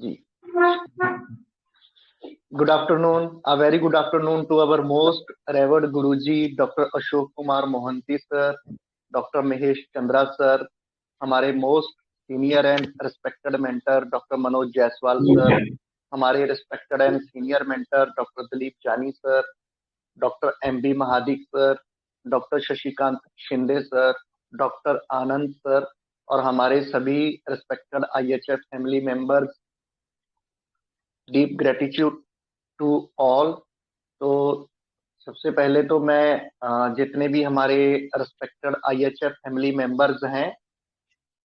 Ji, good afternoon, a very good afternoon to our most revered Guruji, Dr. Ashok Kumar Mohanty sir, Dr. Mahesh Chandra sir, हमारे most senior and respected mentor doctor Manoj Jaiswal sir, हमारे respected and senior mentor doctor Dilip Jani sir, doctor MB Mahadik sir, doctor Shashikant Shinde sir, doctor Anand sir और हमारे सभी respected IHF family members, deep gratitude to all. तो सबसे पहले तो मैं जितने भी हमारे रिस्पेक्टेड आईएचएफ फैमिली मेंबर्स हैं,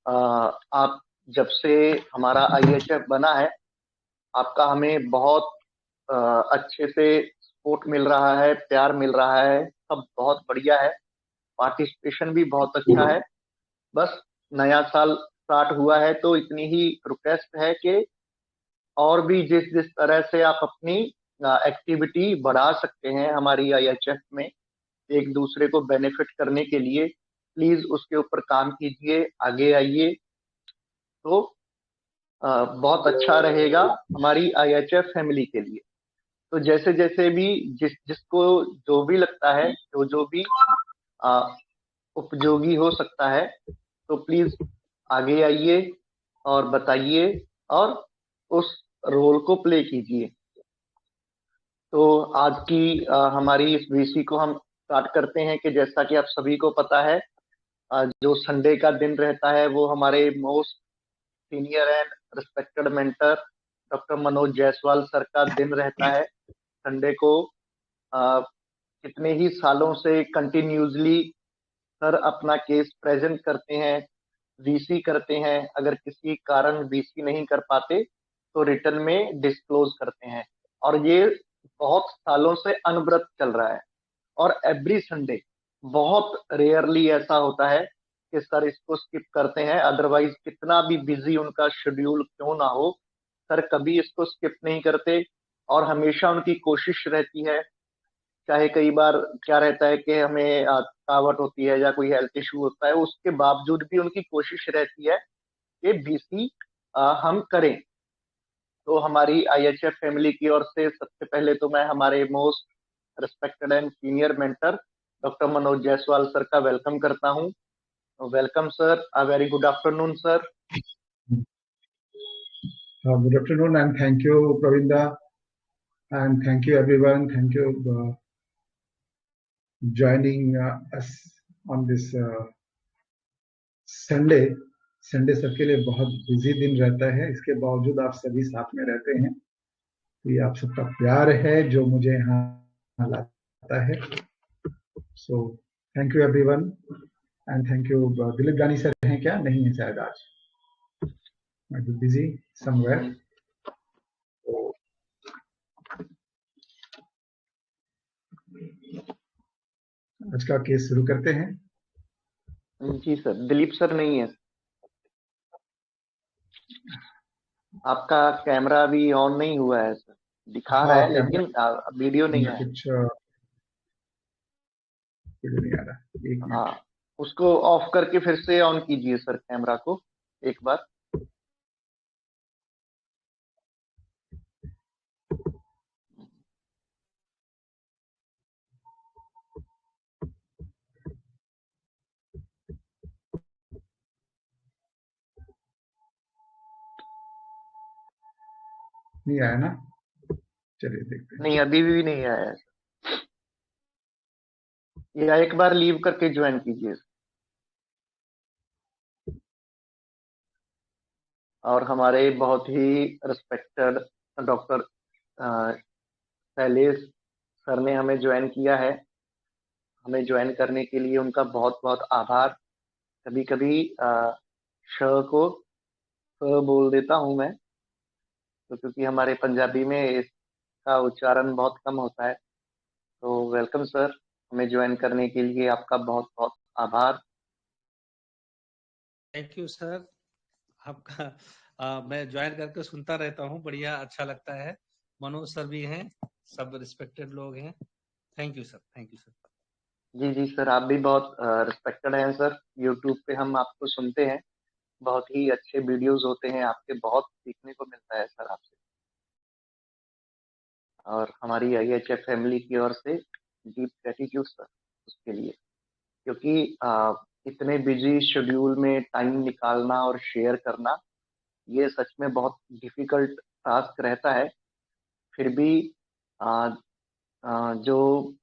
आप जब से हमारा आईएचएफ बना है, आपका हमें बहुत अच्छे से सपोर्ट मिल रहा है, प्यार मिल रहा है, सब बहुत बढ़िया है, पार्टिसिपेशन भी बहुत अच्छा है। बस नया साल स्टार्ट हुआ है तो इतनी ही रिक्वेस्ट है कि और भी जिस जिस तरह से आप अपनी एक्टिविटी बढ़ा सकते हैं हमारी आईएचएफ में एक दूसरे को बेनिफिट करने के लिए, प्लीज उसके ऊपर काम कीजिए, आगे आइए, तो बहुत अच्छा रहेगा हमारी आईएचएफ फैमिली के लिए। तो जैसे जैसे भी जिसको जो भी लगता है, जो जो भी उपयोगी हो सकता है, तो प्लीज आगे आइए और बताइए और उस रोल को प्ले कीजिए। तो आज की हमारी इस वीसी को हम स्टार्ट करते हैं कि जैसा कि आप सभी को पता है, जो संडे का दिन रहता है वो हमारे most senior and respected mentor doctor Manoj Jaiswal sir का दिन रहता है। संडे को कितने ही सालों से कंटिन्यूसली सर अपना केस प्रेजेंट करते हैं, वीसी करते हैं, अगर किसी कारण वीसी नहीं कर पाते तो रिटर्न में डिस्क्लोज करते हैं, और ये बहुत सालों से अनवरत चल रहा है। और एवरी संडे बहुत रेयरली ऐसा होता है कि सर इसको स्किप करते हैं, अदरवाइज कितना भी बिजी उनका शेड्यूल क्यों ना हो, सर कभी इसको स्किप नहीं करते और हमेशा उनकी कोशिश रहती है, चाहे कई बार क्या रहता है कि हमें थकावट होती है या कोई हेल्थ इशू होता है, उसके बावजूद भी उनकी कोशिश रहती है कि बीसी हम करें। तो हमारी आईएचएफ फैमिली की ओर से सबसे पहले तो मैं हमारे most respected and senior mentor doctor Manoj Jaiswal sir का वेलकम करता हूं। Welcome sir, a very good afternoon sir. Good afternoon and thank you Pravinda and thank you everyone. Thank you joining us on this Sunday. Sunday सबके लिए बहुत busy दिन रहता है, इसके बावजूद आप सभी साथ में रहते हैं, तो ये आप सबका प्यार है जो मुझे यहाँ लाता है। So thank you everyone and thank you. Dilip Jani sir हैं क्या? नहीं है शायद, आज मैं बी बिजी समवेयर। आज का केस शुरू करते हैं। जी सर, दिलीप सर नहीं है, आपका कैमरा अभी ऑन नहीं हुआ है सर, दिखा रहा है लेकिन वीडियो नहीं है। कुछ वीडियो नहीं आ रहा, एक मिनट। हाँ, उसको ऑफ करके फिर से ऑन कीजिए सर कैमरा को एक बार। नहीं आया ना? चलिए देखते हैं। नहीं, अभी भी नहीं आया है, या एक बार लीव करके ज्वाइन कीजिए। और हमारे बहुत ही रिस्पेक्टेड डॉक्टर शैलेश सर ने हमें ज्वाइन किया है, हमें ज्वाइन करने के लिए उनका बहुत बहुत आभार। कभी कभी श को स बोल देता हूं मैं, तो क्योंकि हमारे पंजाबी में इसका उच्चारण बहुत कम होता है। तो वेलकम सर, हमें ज्वाइन करने के लिए आपका बहुत बहुत आभार। थैंक यू सर, आपका मैं ज्वाइन करके सुनता रहता हूँ, बढ़िया अच्छा लगता है। मनोज सर भी हैं, सब रिस्पेक्टेड लोग हैं। Thank you sir, thank you sir. जी जी सर, आप भी बहुत रिस्पेक्टेड हैं सर, यूट्यूब पे हम आपको सुनते हैं, बहुत ही अच्छे वीडियोस होते हैं आपके, बहुत सीखने को मिलता है सर आपसे। और हमारी IHF फैमिली की ओर से डीप ग्रेटिट्यूड सर उसके लिए, क्योंकि इतने बिजी शेड्यूल में टाइम निकालना और शेयर करना, ये सच में बहुत डिफिकल्ट टास्क रहता है। फिर भी आ, जो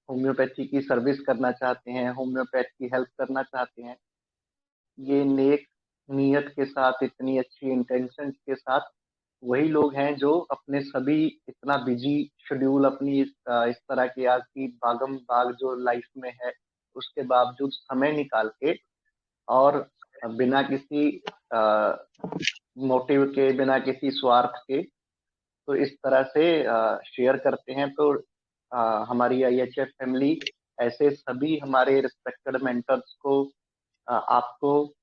होम्योपैथी की सर्विस करना चाहते हैं, होम्योपैथ की हेल्प करना चाहते हैं, ये नेक नीयत के साथ, इतनी अच्छी इंटेंशन के साथ वही लोग हैं जो अपने सभी इतना बिजी शेड्यूल, अपनी इस तरह की आज की भागम भाग जो लाइफ में है, उसके बावजूद समय निकाल के और बिना किसी मोटिव के, बिना किसी स्वार्थ के, तो इस तरह से शेयर करते हैं। तो हमारी IHF फैमिली ऐसे सभी हमारे रिस्पेक्टेड मेंटर्स को, आपको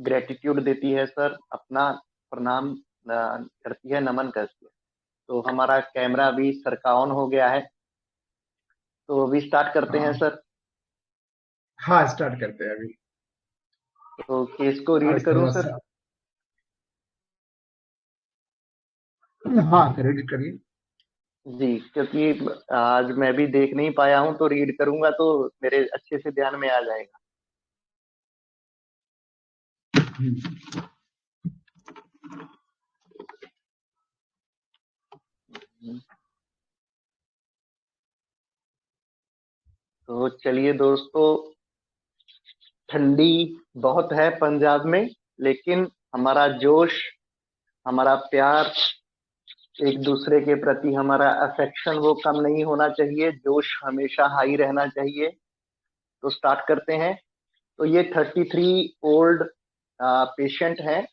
ग्रेटिट्यूड देती है सर, अपना प्रणाम करती है, नमन करती है। तो हमारा कैमरा अभी सर का ऑन हो गया है, तो अभी स्टार्ट करते हैं सर। हाँ, स्टार्ट करते हैं अभी। तो केस को रीड आज करूं थोड़ा सर? सा, हाँ रीड करिए। जी, क्योंकि आज मैं भी देख नहीं पाया हूं, तो रीड करूंगा तो मेरे अच्छे से ध्यान में आ जाएगा। तो चलिए दोस्तों, ठंडी बहुत है पंजाब में, लेकिन हमारा जोश, हमारा प्यार, एक दूसरे के प्रति हमारा अफेक्शन वो कम नहीं होना चाहिए, जोश हमेशा हाई रहना चाहिए। तो स्टार्ट करते हैं। तो ये 33 ओल्ड पेशेंट हैं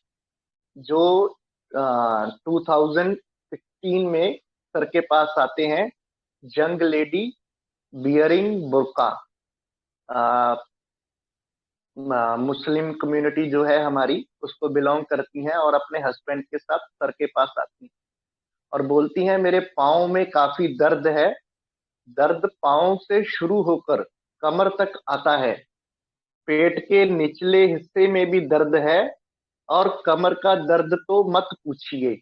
जो 2016 में सर के पास आते हैं। Young lady bearing burqa, Muslim community जो है हमारी, उसको बिलोंग करती हैं और अपने हस्बैंड के साथ सर के पास आती हैं और बोलती हैं मेरे पाँव में काफी दर्द है, दर्द पाँव से शुरू होकर कमर तक आता है, पेट के निचले हिस्से में भी दर्द है और कमर का दर्द तो मत पूछिए,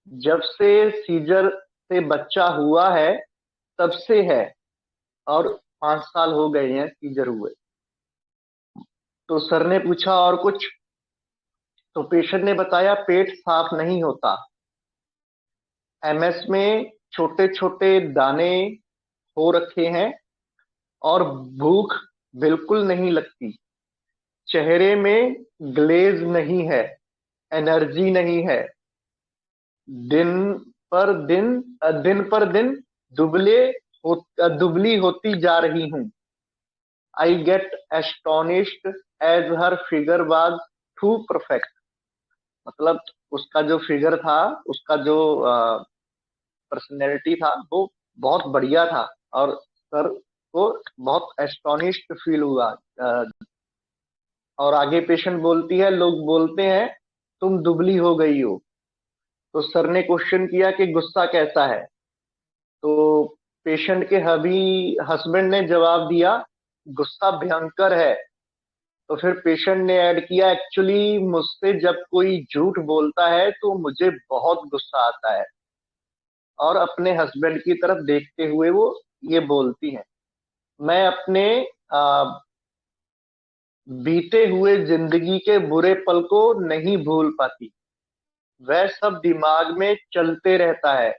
जब से सीजर से बच्चा हुआ है तब से है और 5 साल हो गए हैं सीजर हुए। तो सर ने पूछा और कुछ? तो पेशेंट ने बताया पेट साफ नहीं होता, MS में छोटे छोटे दाने हो रखे हैं और भूख बिल्कुल नहीं लगती, चेहरे में ग्लेज नहीं है, एनर्जी नहीं है, दिन दिन पर दिन दुबली होती जा रही हूं। I get astonished as her figure was too perfect. मतलब उसका जो फिगर था, उसका जो पर्सनैलिटी था, वो बहुत बढ़िया था और सर को बहुत एस्टोनिश्ड फील हुआ। और आगे पेशेंट बोलती है, लोग बोलते हैं तुम दुबली हो गई हो। तो सर ने क्वेश्चन किया कि गुस्सा कैसा है? तो पेशेंट के हस्बैंड ने जवाब दिया गुस्सा भयंकर है। तो फिर पेशेंट ने ऐड किया एक्चुअली मुझसे जब कोई झूठ बोलता है तो मुझे बहुत गुस्सा आता है। और अपने हस्बैंड की तरफ देखते हुए वो ये बोलती हैं, मैं अपने आ, बीते हुए जिंदगी के बुरे पल को नहीं भूल पाती, वह सब दिमाग में चलते रहता है,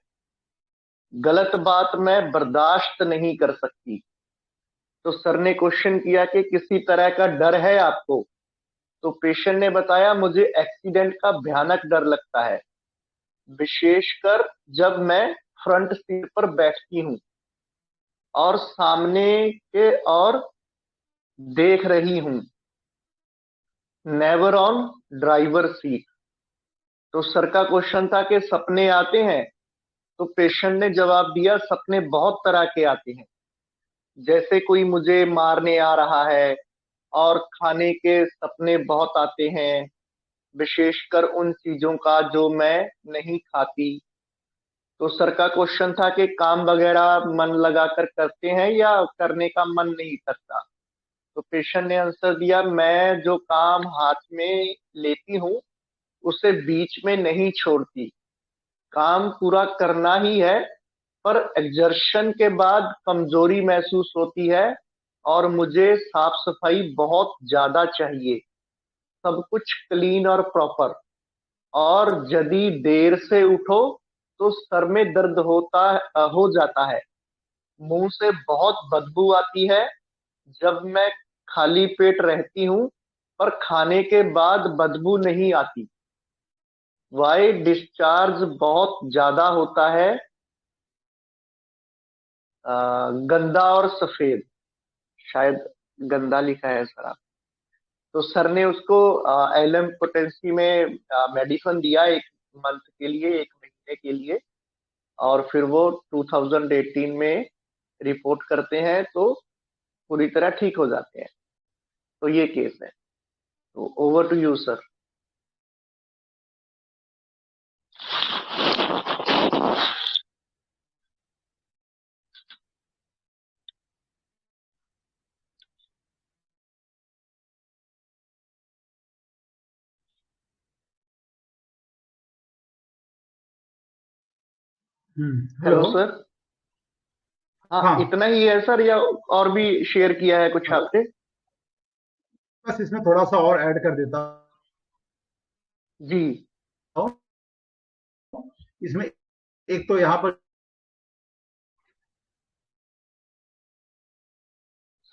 गलत बात मैं बर्दाश्त नहीं कर सकती। तो सर ने क्वेश्चन किया कि किसी तरह का डर है आपको? तो पेशेंट ने बताया मुझे एक्सीडेंट का भयानक डर लगता है, विशेषकर जब मैं फ्रंट सीट पर बैठती हूँ और सामने के और देख रही हूँ, नेवर ऑन ड्राइवर सीट। तो सर का क्वेश्चन था कि सपने आते हैं? तो पेशेंट ने जवाब दिया सपने बहुत तरह के आते हैं, जैसे कोई मुझे मारने आ रहा है, और खाने के सपने बहुत आते हैं, विशेषकर उन चीजों का जो मैं नहीं खाती। तो सर का क्वेश्चन था कि काम वगैरह मन लगाकर करते हैं या करने का मन नहीं करता? तो पेशेंट ने आंसर दिया, मैं जो काम हाथ में लेती हूँ उसे बीच में नहीं छोड़ती, काम पूरा करना ही है, पर एग्जर्शन के बाद कमजोरी महसूस होती है और मुझे साफ सफाई बहुत ज्यादा चाहिए, सब कुछ क्लीन और प्रॉपर। और यदि देर से उठो तो सर में दर्द हो जाता है, मुंह से बहुत बदबू आती है जब मैं खाली पेट रहती हूँ, पर खाने के बाद बदबू नहीं आती। वाई डिस्चार्ज बहुत ज्यादा होता है, गंदा और सफेद, शायद गंदा लिखा है सर आप। तो सर ने उसको एलएम पोटेंसी में मेडिसिन दिया 1 मंथ के लिए, 1 महीने के लिए, और फिर वो 2018 में रिपोर्ट करते हैं तो पूरी तरह ठीक हो जाते हैं। तो ये केस है। तो over to you sir. Hello. Hello sir. हाँ, हाँ, इतना ही है सर या और भी शेयर किया है कुछ आपने? बस इसमें थोड़ा सा और ऐड कर देता जी हूँ। इसमें एक तो यहाँ पर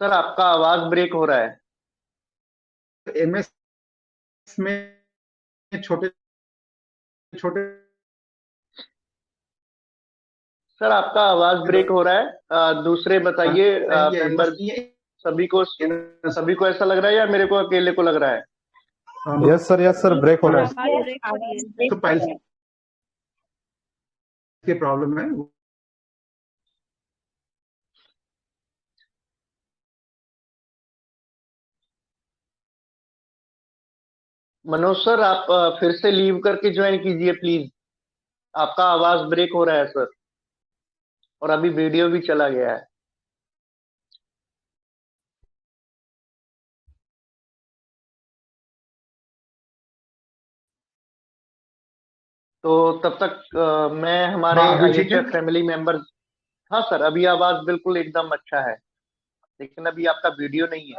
सर, आपका आवाज ब्रेक हो रहा है। एमएस में छोटे छोटे सर, आपका आवाज ब्रेक हो रहा है। दूसरे बताइए मेंबर, सभी को ऐसा लग रहा है या मेरे को अकेले को लग रहा है? यस सर ब्रेक हो रहा है। ब्रेक हो रही है। तो पहले की प्रॉब्लम है। मनोज सर, आप फिर से लीव करके ज्वाइन कीजिए प्लीज। आपका आवाज ब्रेक हो रहा है सर, और अभी वीडियो भी चला गया है। तो तब तक मैं हमारे हाँ, अभी ठीक है। IHF family members. हाँ सर, अभी आवाज बिल्कुल एकदम अच्छा है, लेकिन अभी आपका वीडियो नहीं है।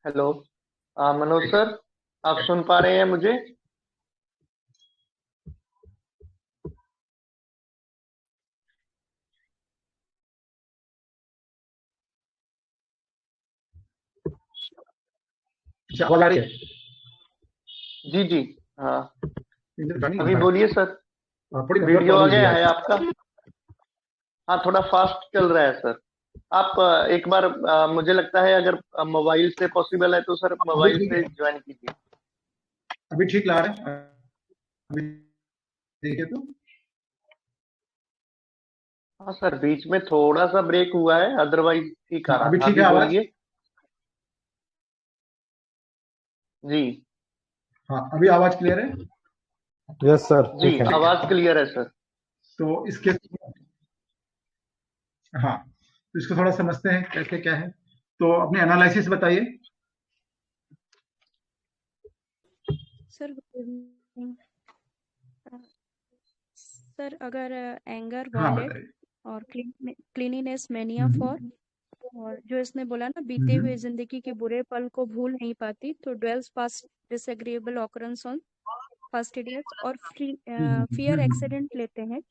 हेलो मनोज सर, आप सुन पा रहे हैं मुझे? आवाज आ रही है? जी जी। हाँ, अभी हाँ, बोलिए सर। थोड़ी नेटवर्क वीडियो आ प्रॉब्लम गया है। है आपका? हाँ, थोड़ा फास्ट चल रहा है सर। आप एक बार मुझे लगता है अगर मोबाइल से पॉसिबल है तो सर अभी मोबाइल ठीक से है, ज्वाइन कीजिए। अभी ठीक ला रहे हैं। अभी ठीक है तो हाँ सर, बीच में थोड़ा सा ब्रेक हुआ है, अदरवाइज ठीक आ हाँ, रहा अभी था। ठीक है अभी आवाज। बोलिए। जी हाँ, अभी आवाज क्लियर है। यस सर जी, ठीक है। आवाज क्लियर है सर। तो इसके हाँ, तो इसको थोड़ा समझते हैं कैसे क्या है। तो अपने एनालिसिस बताइए। सर सर अगर एंगर हाँ, वॉयलेट बताइए। और क्लीनिनेस मैनिया फॉर, और जो इसने बोला ना बीते हम्म, हुए जिंदगी के बुरे पल को भूल नहीं पाती, तो dwells past disagreeable occurrence on fastidious और फियर हम्म, एक्सीडेंट लेते हैं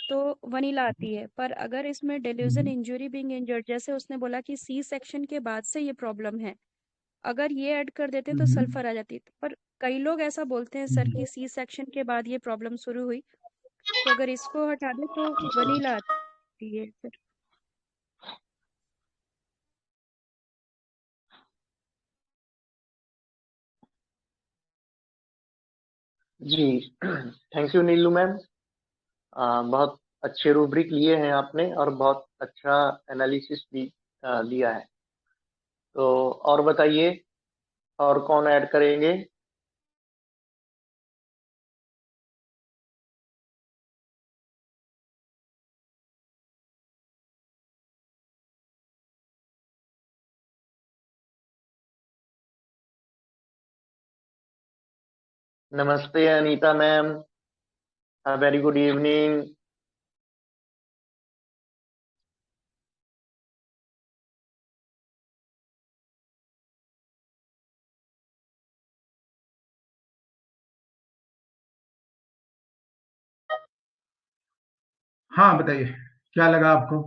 तो वनीला आती है। पर अगर इसमें डेल्यूजन हम्म, इंजरी बीइंग इंजर्ड, जैसे उसने बोला कि सी सेक्शन के बाद से ये प्रॉब्लम है, अगर ये ऐड कर देते तो हम्म, सल्फर आ जाती। पर कई लोग ऐसा बोलते हैं सर कि सी सेक्शन के बाद ये प्रॉब्लम शुरू हुई, तो अगर इसको हटा दे तो वनीला आती है सर। जी थैंक यू नीलू मैम। बहुत अच्छे रूब्रिक लिए हैं आपने और बहुत अच्छा एनालिसिस भी दिया है। तो और बताइए, और कौन ऐड करेंगे? नमस्ते Anita ma'am, a very good evening. हाँ बताइए, क्या लगा आपको?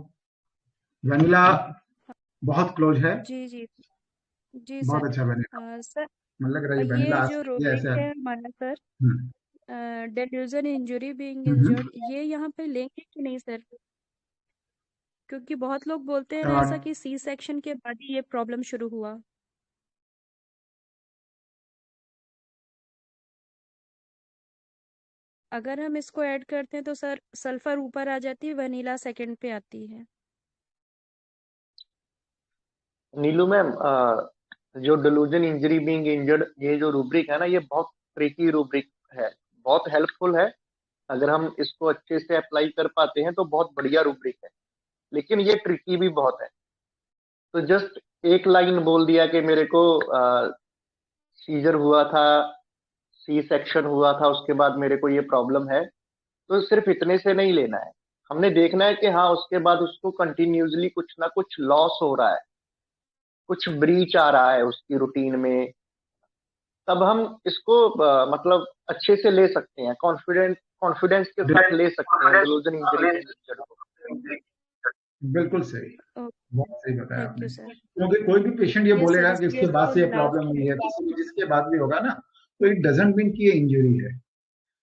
वनीला बहुत क्लोज है। जी जी जी बहुत सर। अच्छा वनीला, सर मुझे लग रहा है ये वनीला ये आ जो सकती है रूब्रिक ऐसे। है हमारा सर, हम्म, डेल्यूजन इंजुरी बीइंग हम्म, इंजर्ड, ये यहाँ पे लेंगे कि नहीं सर? क्योंकि बहुत लोग बोलते हैं ना और ऐसा कि सी सेक्शन के बाद ही ये प्रॉब्लम शुरू हुआ। अगर हम इसको ऐड करते हैं तो सर सल्फर ऊपर आ जाती है, वनीला सेकंड पे आती है। नीलू मैम, जो डिलूजन इंजरी बीइंग इंजर्ड, ये जो रूब्रिक है ना, ये बहुत ट्रिकी रूब्रिक है, बहुत हेल्पफुल है। अगर हम इसको अच्छे से अप्लाई कर पाते हैं तो बहुत बढ़िया रूब्रिक है, लेकिन ये ट्रिकी भी बहुत है। तो जस्ट एक लाइन बोल दिया कि मेरे को सीजर हुआ था, सी सेक्शन हुआ था, उसके बाद मेरे को ये प्रॉब्लम है, तो सिर्फ इतने से नहीं लेना है। हमने देखना है कि हाँ, उसके बाद उसको कंटिन्यूसली कुछ ना कुछ लॉस हो रहा है, कुछ ब्रीच आ रहा है उसकी रूटीन में। तब हम इसको मतलब अच्छे से ले सकते हैं, कॉन्फिडेंस के साथ ले सकते हैं डिलूजन इंजरी बीइंग इंजर्ड को। बिल्कुल सही, ओके बहुत सही बताया थैंक आपने। You sir. क्योंकि कोई भी पेशेंट ये यस सर, बोलेगा कि इसलिए उसके बाद तो से ये लास्ट प्रॉब्लम हुई में। है, किसी भी जिसके बाद भी होगा ना, तो इट डजंट मीन कि ये इंजरी है।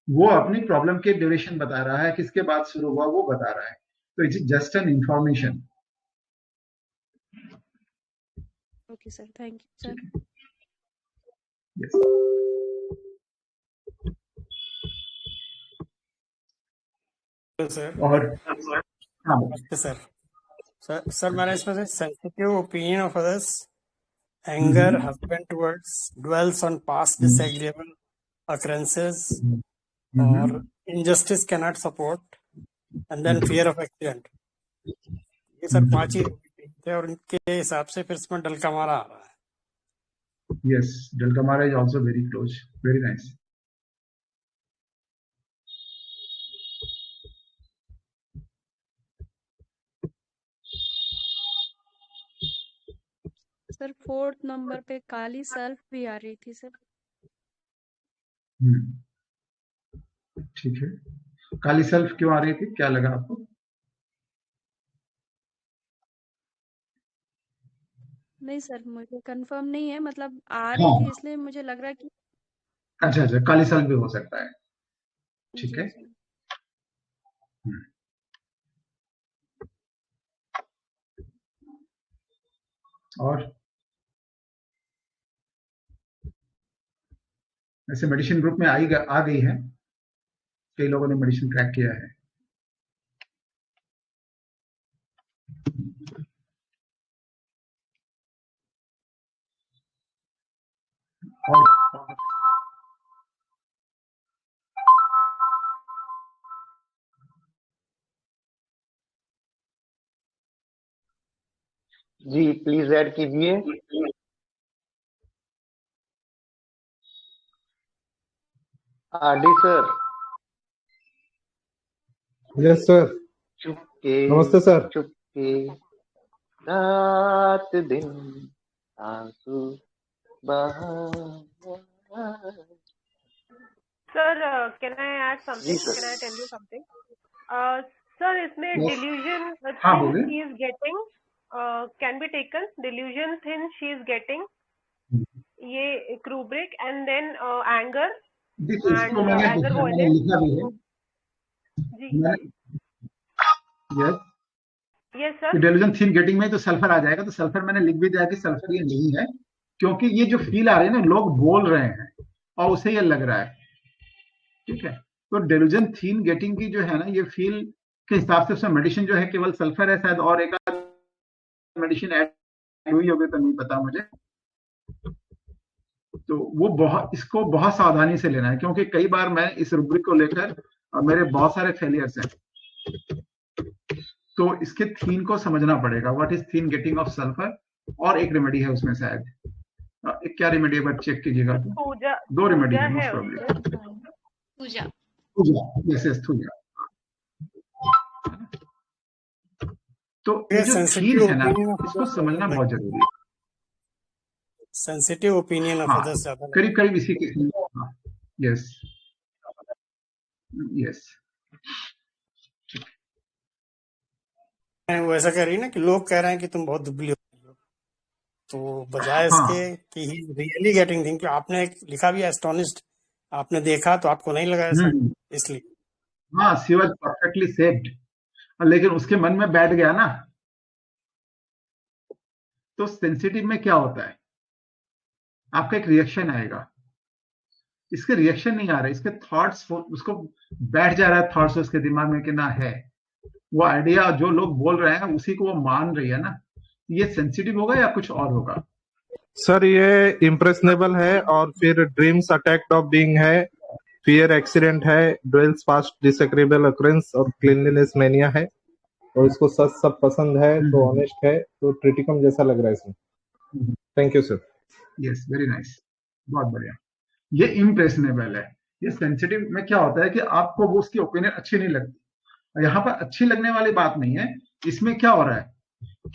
वो अपनी प्रॉब्लम के ड्यूरेशन बता रहा है, किसके बाद शुरू हुआ वो बता रहा है। तो it's just an information. Okay sir, thank you sir. Yes. Sir और हाँ नमस्ते सर। सर मैंने इसमें से sensitive opinion of others, hmm, anger, husband towards, dwells on past disagreeable occurrences, और injustice cannot support, and then fear of accident। ये sir 5 ही थे और इनके हिसाब से फिर इसमें डल का मारा आ रहा है। yes, Delcamara is also very close, very nice. Sir 4th number पे काली सल्फ भी आ रही थी सर। ठीक है, काली सल्फ क्यों आ रही थी, क्या लगा आपको? नहीं सर, मुझे कंफर्म नहीं है, मतलब आ रही थी हाँ, इसलिए मुझे लग रहा है कि। अच्छा अच्छा, काली सल्फ भी हो सकता है। ठीक जी है। जी। और ऐसे मेडिसिन ग्रुप में आ गई है, कई लोगों ने मेडिसिन क्रैक किया है। और जी प्लीज ऐड कीजिए। RD sir. Yes sir. चुपके नमस्ते सर। चुपके रात दिन आंसू बहा। Sir, can I add जी something? Sir. Can I tell you something? Sir, इसमें yes, delusion हाँ thin बोलिए। she is getting can be taken. Delusion thin she is getting ये एक rubric and then anger देखिए, इसको and मैंने anger देखा, मैंने violence। लिखा भी है। जी यस, yes sir। डेलुजन थीन गेटिंग में तो सल्फर आ जाएगा, तो सल्फर मैंने लिख भी दिया कि सल्फर ये नहीं है, क्योंकि ये जो फील आ रही है ना, लोग बोल रहे हैं और उसे ये लग रहा है। ठीक है, तो डेलुजन थीन गेटिंग की जो है ना, ये फील के हिसाब से उसमें मेडिसिन जो है केवल सल्फर है शायद, और एक मेडिसिन ऐड हुई होगी तो नहीं पता मुझे। तो वो बहुत, इसको बहुत सावधानी से लेना है, क्योंकि कई बार मैं इस रूब्रिक को लेकर मेरे बहुत सारे फेलियर्स हैं। तो इसके थीम को समझना पड़ेगा, what is theme getting off sulphur, और एक रेमेडी है उसमें शायद। एक क्या रेमेडी एक बार चेक कीजिएगा तो। पूजा 2 रेमेडी पूजा है मोस्ट है प्रॉब्ली। उसमें। पूजा। पूजा, यस यस पूजा। तो ये ये जो सेंसिटिव थीम है ना, ओपिनियन ऑफ इसको अदर्स समझना ज्यादा बहुत जरूरी है। सेंसिटिव ओपिनियन ऑफ हाँ, अदर्स ज्यादा करीब करीब इसी के। हाँ, यस यस। है। वो ऐसा कह रही है ना कि लोग कह रहे हैं कि तुम बहुत दुबली हो गई हो, तो बजाय इसके हाँ, कि ही रियली गेटिंग थिंग, आपने एक लिखा भी एस्टोनिश्ड, आपने देखा तो आपको नहीं लगा ऐसा, इसलिए। हाँ, शी वाज परफेक्टली सेव्ड, लेकिन उसके मन में बैठ गया ना। तो सेंसिटिव में क्या होता है, आपका एक रिएक्शन आएगा, इसके रिएक्शन नहीं आ रहे, इसके थॉट्स उसको बैठ जा रहा है, थॉट्स उसके दिमाग में कि ना है वो आइडिया जो लोग बोल रहे हैं उसी को वो मान रही है ना। ये सेंसिटिव होगा या कुछ और होगा? सर ये इम्प्रेशनेबल है, और फिर ड्रीम्स अटैक्ड ऑफ बीइंग है, फियर एक्सीडेंट है, ड्वेल्स पास्ट डिसएग्रीबल अकरेंस और क्लीनलीनेस मैनिया है, और इसको सच सब पसंद है, तो ऑनेस्ट है, तो ट्रिटिकम जैसा लग रहा है इसमें। Thank you sir. Yes, very nice, बहुत बढ़िया। ये इम्प्रेशनेबल है। ये सेंसिटिव में क्या होता है कि आपको वो उसकी ओपिनियन अच्छी नहीं लगती। यहाँ पर अच्छी लगने वाली बात नहीं है, इसमें क्या हो रहा है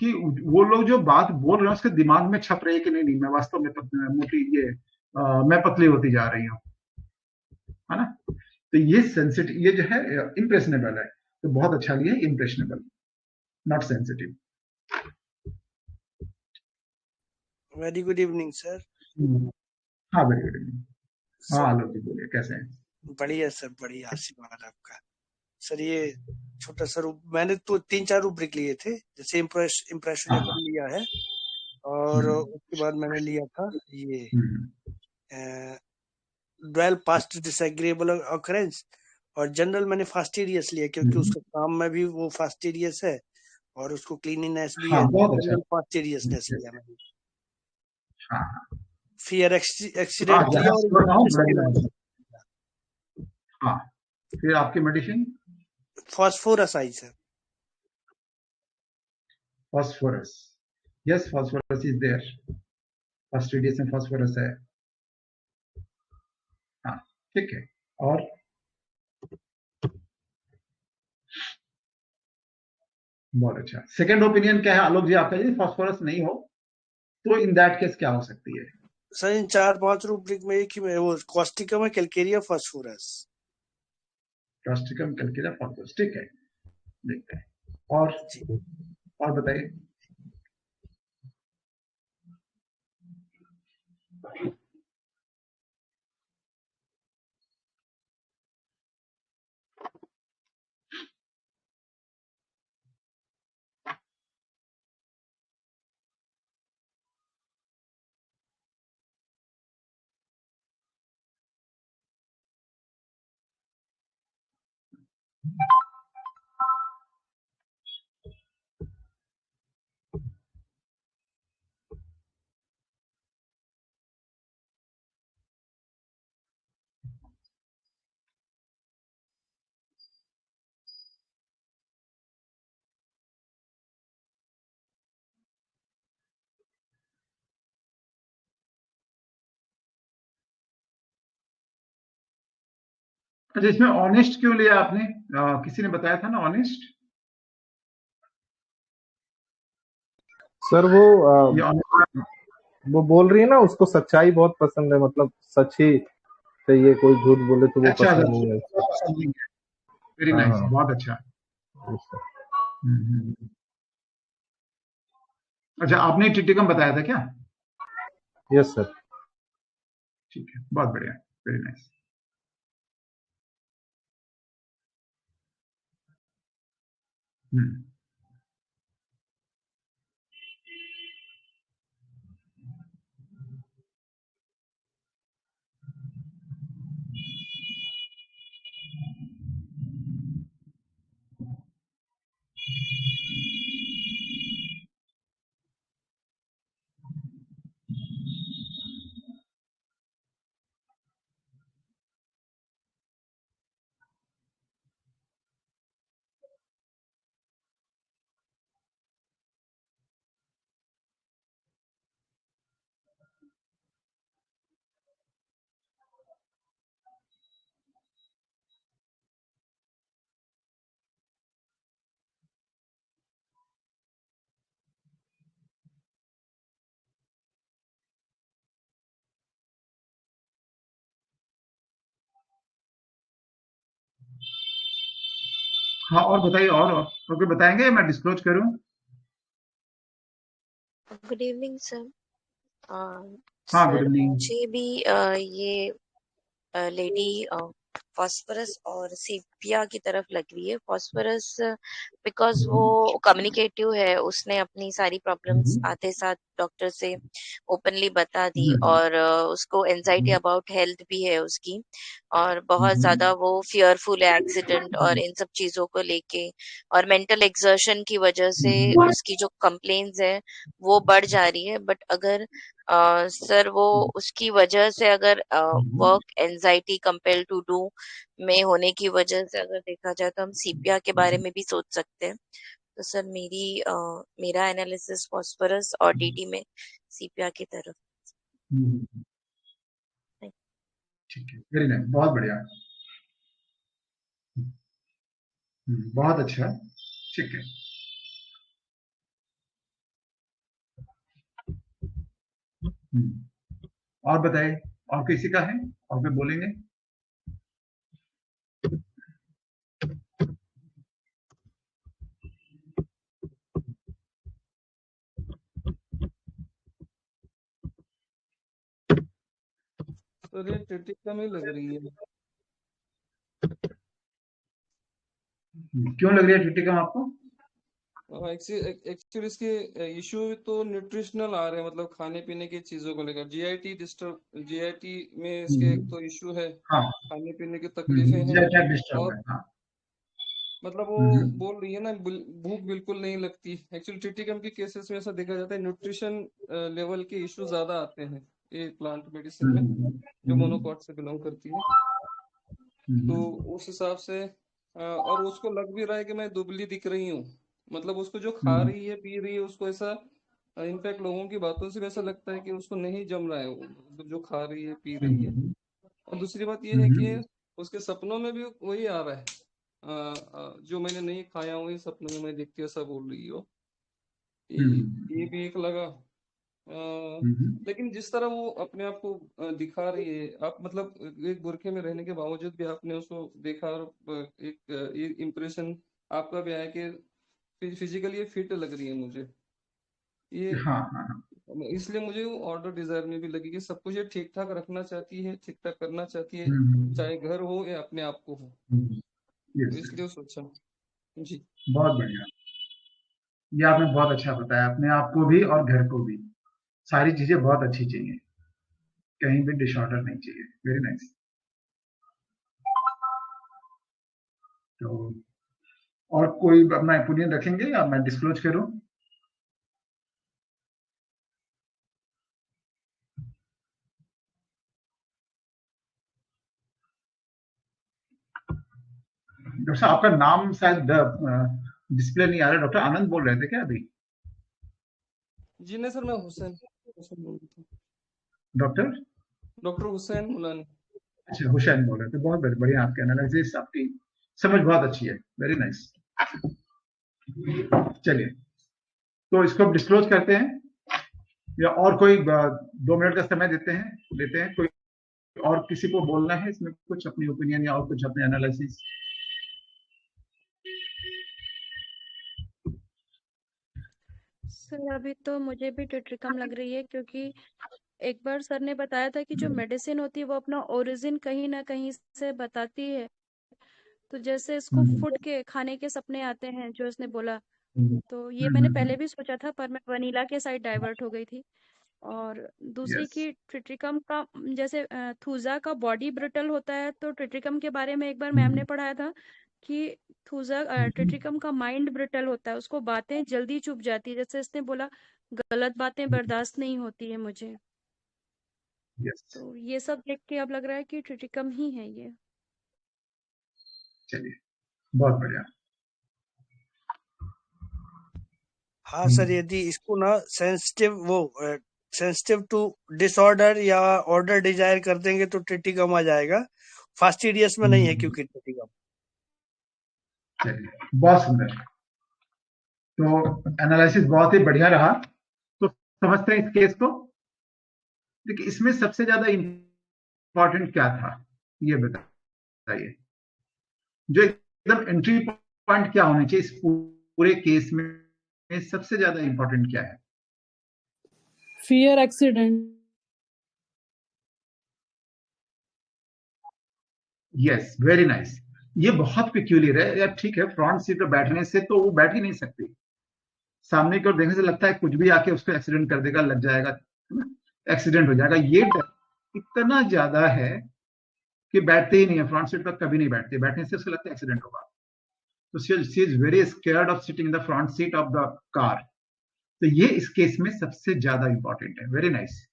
कि वो लोग जो बात बोल रहे हैं उसके दिमाग में छप रही है कि नहीं नहीं मैं वास्तव में मोटी ये मैं पतली होती जा रही हूँ, है ना। तो ये सेंसिटिव, ये जो है इम्प्रेशनेबल है, तो बहुत अच्छा लिया impressionable, not sensitive. Very good evening sir. हाँ, वेरी गुड इवनिंग। हाँ आलोक जी बोलिए, कैसे हैं? बढ़िया सर, बढ़िया, आशीर्वाद आपका। सर ये छोटा सा रूप मैंने तो 3-4 रूब्रिक लिए थे, जैसे इम्प्रेशनेबल लिया है, और उसके बाद मैंने लिया था ये ड्वेल पास्ट डिसएग्रीएबल ऑकरेंस, और जनरल मैंने फास्टिडियस लिया क्योंकि उसका काम में भी वो फास्टिडियस है और उसको क्लीनिनेस भी है, हाँ, तो बहुत अच्छा। जनरल फास्टिडियसनेस लिया मैंने। हाँ, फियर एक्सीडेंट जहाँ लिया और स्कोर रहा हूँ, इंजस्टिस। हाँ, फिर आपकी मेडिसिन फास्फोरस आई sir. Phosphorus, yes phosphorus is there, fastidious में फास्फोरस है। हाँ, ठीक है। और बहुत अच्छा। सेकंड ओपिनियन क्या है आलोक जी आपका? यदि फास्फोरस नहीं हो तो इन दैट केस क्या हो सकती है? सर इन 4-5 रूब्रिक में एक ही में वो कॉस्टिकम है, कैलकेरिया, फास्फोरस। प्लास्टिकम कैलकेरिया फास्फोरस, ठीक है, देखते हैं। और बताइए। अच्छा, इसमें ऑनेस्ट क्यों लिया आपने? किसी ने बताया था ना ऑनेस्ट? सर ये honest- वो बोल रही है ना, उसको सच्चाई बहुत पसंद है, मतलब सच ही चाहिए, कोई झूठ बोले तो वो अच्छा पसंद नहीं है। वेरी हाँ नाइस, हाँ। बहुत अच्छा। हम्म। अच्छा, आपने टिटिकम बताया था क्या? Yes sir. ठीक है, बहुत बढ़िया, वेरी नाइस। हाँ, और बताइए, और कोई बताएंगे, मैं डिस्क्लोज करूं? Good evening sir. हाँ, गुड सर इवनिंग। मुझे भी ये लेडी फॉस्फरस और सीपिया की तरफ लग रही है। फॉस्फरस बिकॉज वो कम्युनिकेटिव है, उसने अपनी सारी प्रॉब्लम्स आते साथ डॉक्टर से ओपनली बता दी, और उसको एंजाइटी अबाउट हेल्थ भी है उसकी, और बहुत ज्यादा वो फियरफुल है एक्सीडेंट और इन सब चीजों को लेके, और मेंटल एक्सर्शन की वजह से उसकी जो कंप्लेन्स है वो बढ़ जा रही है। बट अगर सर वो उसकी वजह से अगर work anxiety compare to do में होने की वजह से अगर देखा जाए तो हम सीपिया के बारे में भी सोच सकते हैं। तो सर मेरा एनालिसिस फॉस्फोरस और डीडी में सीपिया की तरफ। ठीक है, वेरी नाइस, बहुत बढ़िया। बहुत अच्छा, ठीक है। और बताइए, और किसी का है, और कोई बोलेंगे? सर ये ट्रिटिकम ही लग रही है। क्यों लग रही है ट्रिटिकम आपको? एक्चुअली इसके इशू तो न्यूट्रिशनल आ रहे हैं, मतलब खाने पीने की चीजों को लेकर। जीआईटी में इसके एक तो इशू है, हाँ, खाने पीने की तकलीफें हैं, डिस्टर्ब और है, हाँ। मतलब वो बोल रही है ना भूख बिल्कुल नहीं लगती। एक्चुअली ट्रिटिकम के केसेस में ऐसा देखा जाता है, न्यूट्रिशन लेवल के इशू ज्यादा आते हैं ये प्लांट मेडिसिन में, जो मोनोकॉट से बिलोंग करती है। तो उस हिसाब से और उसको लग भी रहा है कि मैं दुबली दिख रही हूँ, मतलब उसको जो खा रही है पी रही है उसको ऐसा, इनफैक्ट लोगों की बातों से भी ऐसा लगता है कि उसको नहीं जम रहा है वो, मतलब जो खा रही है पी रही है। और दूसरी बात ये है कि उसके सपनों में भी वही आ रहा है, जो मैंने नहीं खाया वही सपनों में मैं देखती हूँ, ऐसा बोल रही हो। ये भी एक लगा। लेकिन जिस तरह वो अपने आप को दिखा रही है, आप मतलब एक बुरखे में रहने के बावजूद भी आपने उसको देखा, और एक इम्प्रेशन आपका भी आया कि फिजिकली ये फिट लग रही है मुझे। ये हाँ, हाँ, इसलिए मुझे वो ऑर्डर डिजायर में भी लगी कि सब कुछ ये ठीक ठाक रखना चाहती है, ठीक ठाक करना चाहती है, चाहे घर हो या अपने आप को हो। तो इसलिए सोचा जी। बहुत बढ़िया, ये आपने बहुत अच्छा बताया, अपने आप को भी और घर को भी, सारी चीजें बहुत अच्छी चाहिए, कहीं भी डिसऑर्डर नहीं चाहिए। Very nice. तो और कोई अपना ओपिनियन रखेंगे या मैं डिस्क्लोज करूं? डॉक्टर साहब, आपका नाम शायद डिस्प्ले नहीं आ रहा। डॉक्टर आनंद बोल रहे थे क्या अभी? जी नहीं सर, मैं हुसैन बोल रहा था। डॉक्टर हुसैन मुलानी। अच्छा, हुसैन बोल रहे थे। बहुत बढ़िया, आपके एनालिसिस, आपकी समझ बहुत अच्छी है। Very nice. चलिए, तो इसको डिस्क्लोज करते हैं, या और कोई 2 मिनट का समय लेते हैं। कोई और किसी को बोलना है इसमें कुछ अपनी ओपिनियन या और कुछ अपने एनालिसिस? सर अभी तो मुझे भी ट्रिटिकम लग रही है, क्योंकि एक बार सर ने बताया था कि जो मेडिसिन होती है वो अपना ओरिजिन कहीं ना कहीं से बताती है। तो जैसे इसको फूड के खाने के सपने आते हैं जो इसने बोला, तो ये मैंने पहले भी सोचा था, पर मैं वनीला के साइड डाइवर्ट हो गई थी। और दूसरी यस। की ट्रिटिकम का, जैसे थूजा का बॉडी ब्रिटल होता है, तो ट्रिटिकम के बारे में एक बार मैम ने पढ़ाया था कि ट्रिटिकम का माइंड ब्रिटल होता है, उसको बातें जल्दी चुप जाती है। जैसे इसने बोला, गलत बातें बर्दाश्त नहीं होती है मुझे। यस। तो ये सब देख के अब लग रहा है कि ट्रिटिकम ही है ये। चलिए, बहुत बढ़िया। हाँ सर, यदि इसको ना सेंसिटिव टू डिसऑर्डर या ऑर्डर डिजायर कर देंगे तो ट्रिटिकम आ जाएगा। फास्टिडियस में नहीं है क्योंकि ट्रिटिकम। चलिए, बहुत सुंदर। तो एनालिसिस बहुत ही बढ़िया रहा। तो समझते हैं इस केस को। देखिए, इसमें सबसे ज्यादा इंपॉर्टेंट क्या था, ये बताइए। जो एकदम एंट्री पॉइंट क्या होना चाहिए इस पूरे केस में सबसे ज्यादा इंपॉर्टेंट क्या है? Fear accident. Yes, very nice. ये बहुत पिक्यूलियर है यार। ठीक है, फ्रंट सीट पर बैठने से तो वो बैठ ही नहीं सकती, सामने की ओर देखने से लगता है कुछ भी आके उसको एक्सीडेंट कर देगा, लग जाएगा, है ना, एक्सीडेंट हो जाएगा। ये डर इतना ज्यादा है कि बैठते ही नहीं है, फ्रंट सीट पर कभी नहीं बैठते, बैठने से उसको लगता है एक्सीडेंट होगा। तो she is very scared of sitting in the front seat of the car. तो ये इस केस में सबसे ज्यादा इंपॉर्टेंट है। Very nice.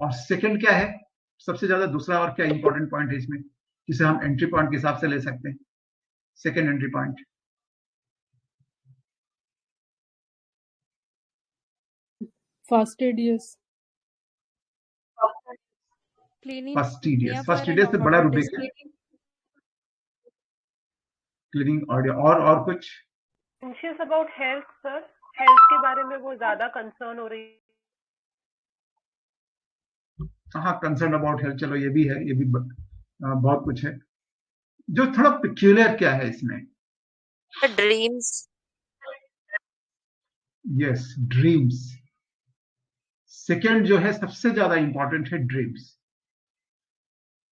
और सेकंड क्या है सबसे ज्यादा, दूसरा और क्या इंपॉर्टेंट पॉइंट है इसमें जिसे हम एंट्री पॉइंट के हिसाब से ले सकते हैं? Second entry point fastidious. Fastidious. Fastidious से बड़ा रूब्रिक है। क्लीनिंग ऑडियो और कुछ Anxious about health, sir. Health के बारे में वो ज्यादा कंसर्न हो रही है। हाँ, कंसर्न अबाउट हेल्थ, चलो ये भी है, ये भी बहुत कुछ है। जो थोड़ा पिक्यूलियर क्या है इसमें? ड्रीम्स। Yes, dreams. सेकंड जो है सबसे ज्यादा इंपॉर्टेंट है ड्रीम्स।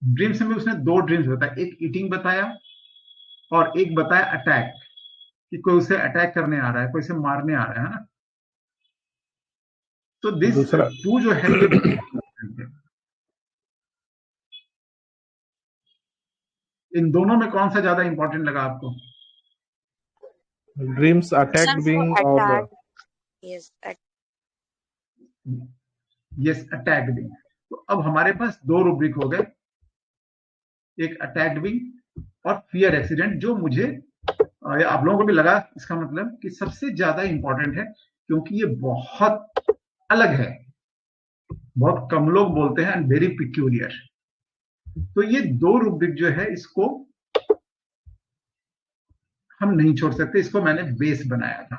ड्रीम्स में उसने दो ड्रीम्स बताया, एक ईटिंग बताया और एक बताया अटैक, कि कोई उसे अटैक करने आ रहा है, कोई उसे मारने आ रहा है ना। तो दिस टू जो है ये इन दोनों में कौन सा ज्यादा इंपॉर्टेंट लगा आपको? ड्रीम्स अटैक बीइंग और यस, अटैक बीइंग। तो अब हमारे पास दो रूब्रिक हो गए, एक अटैक बीइंग और फियर एक्सीडेंट, जो मुझे आप लोगों को भी लगा इसका मतलब कि सबसे ज्यादा इंपॉर्टेंट है, क्योंकि ये बहुत अलग है, बहुत कम लोग बोलते हैं एंड वेरी पिक्यूलियर। तो ये दो रूब्रिक जो है इसको हम नहीं छोड़ सकते, इसको मैंने बेस बनाया था।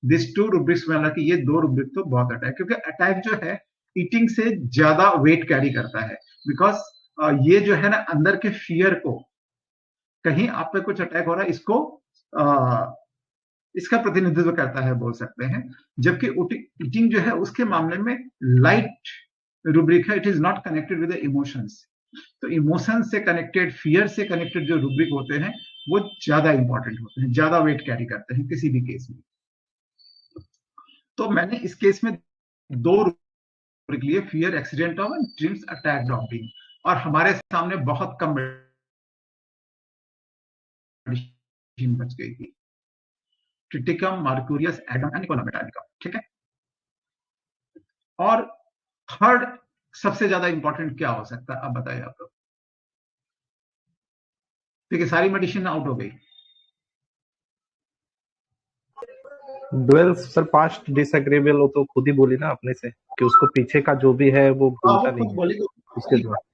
दिस टू रूब्रिक्स में, हालांकि ये दो रूब्रिक तो बहुत अटैक, क्योंकि अटैक जो है ईटिंग से ज्यादा वेट कैरी करता है, बिकॉज ये जो है ना अंदर के फियर को, कहीं आप पे कुछ अटैक हो रहा है, इसको इसका प्रतिनिधित्व करता है बोल सकते हैं। जबकि ईटिंग जो है उसके मामले में लाइट रूब्रिक है, it is not connected with the emotions. तो इमोशन से कनेक्टेड, फियर से कनेक्टेड जो रूब्रिक होते हैं वो ज्यादा इंपॉर्टेंट होते हैं, ज्यादा वेट कैरी करते हैं किसी भी केस में। तो मैंने इस केस में दो रूब्रिक लिए, fear accident of and dreams attack of being, और हमारे सामने बहुत कम बच गई थी, triticum, mercurius, Adam and Nicola metallica. ठीक है। और थर्ड सबसे ज्यादा इंपॉर्टेंट क्या हो सकता है, अब बताइए आप लोग। ठीक है, सारी मेडिसिन आउट हो गई। ड्वेल्स सर पास्ट डिसएग्रीबल, वो तो खुद ही बोली ना अपने से कि उसको पीछे का जो भी है वो भूलता नहीं है उसके द्वारा।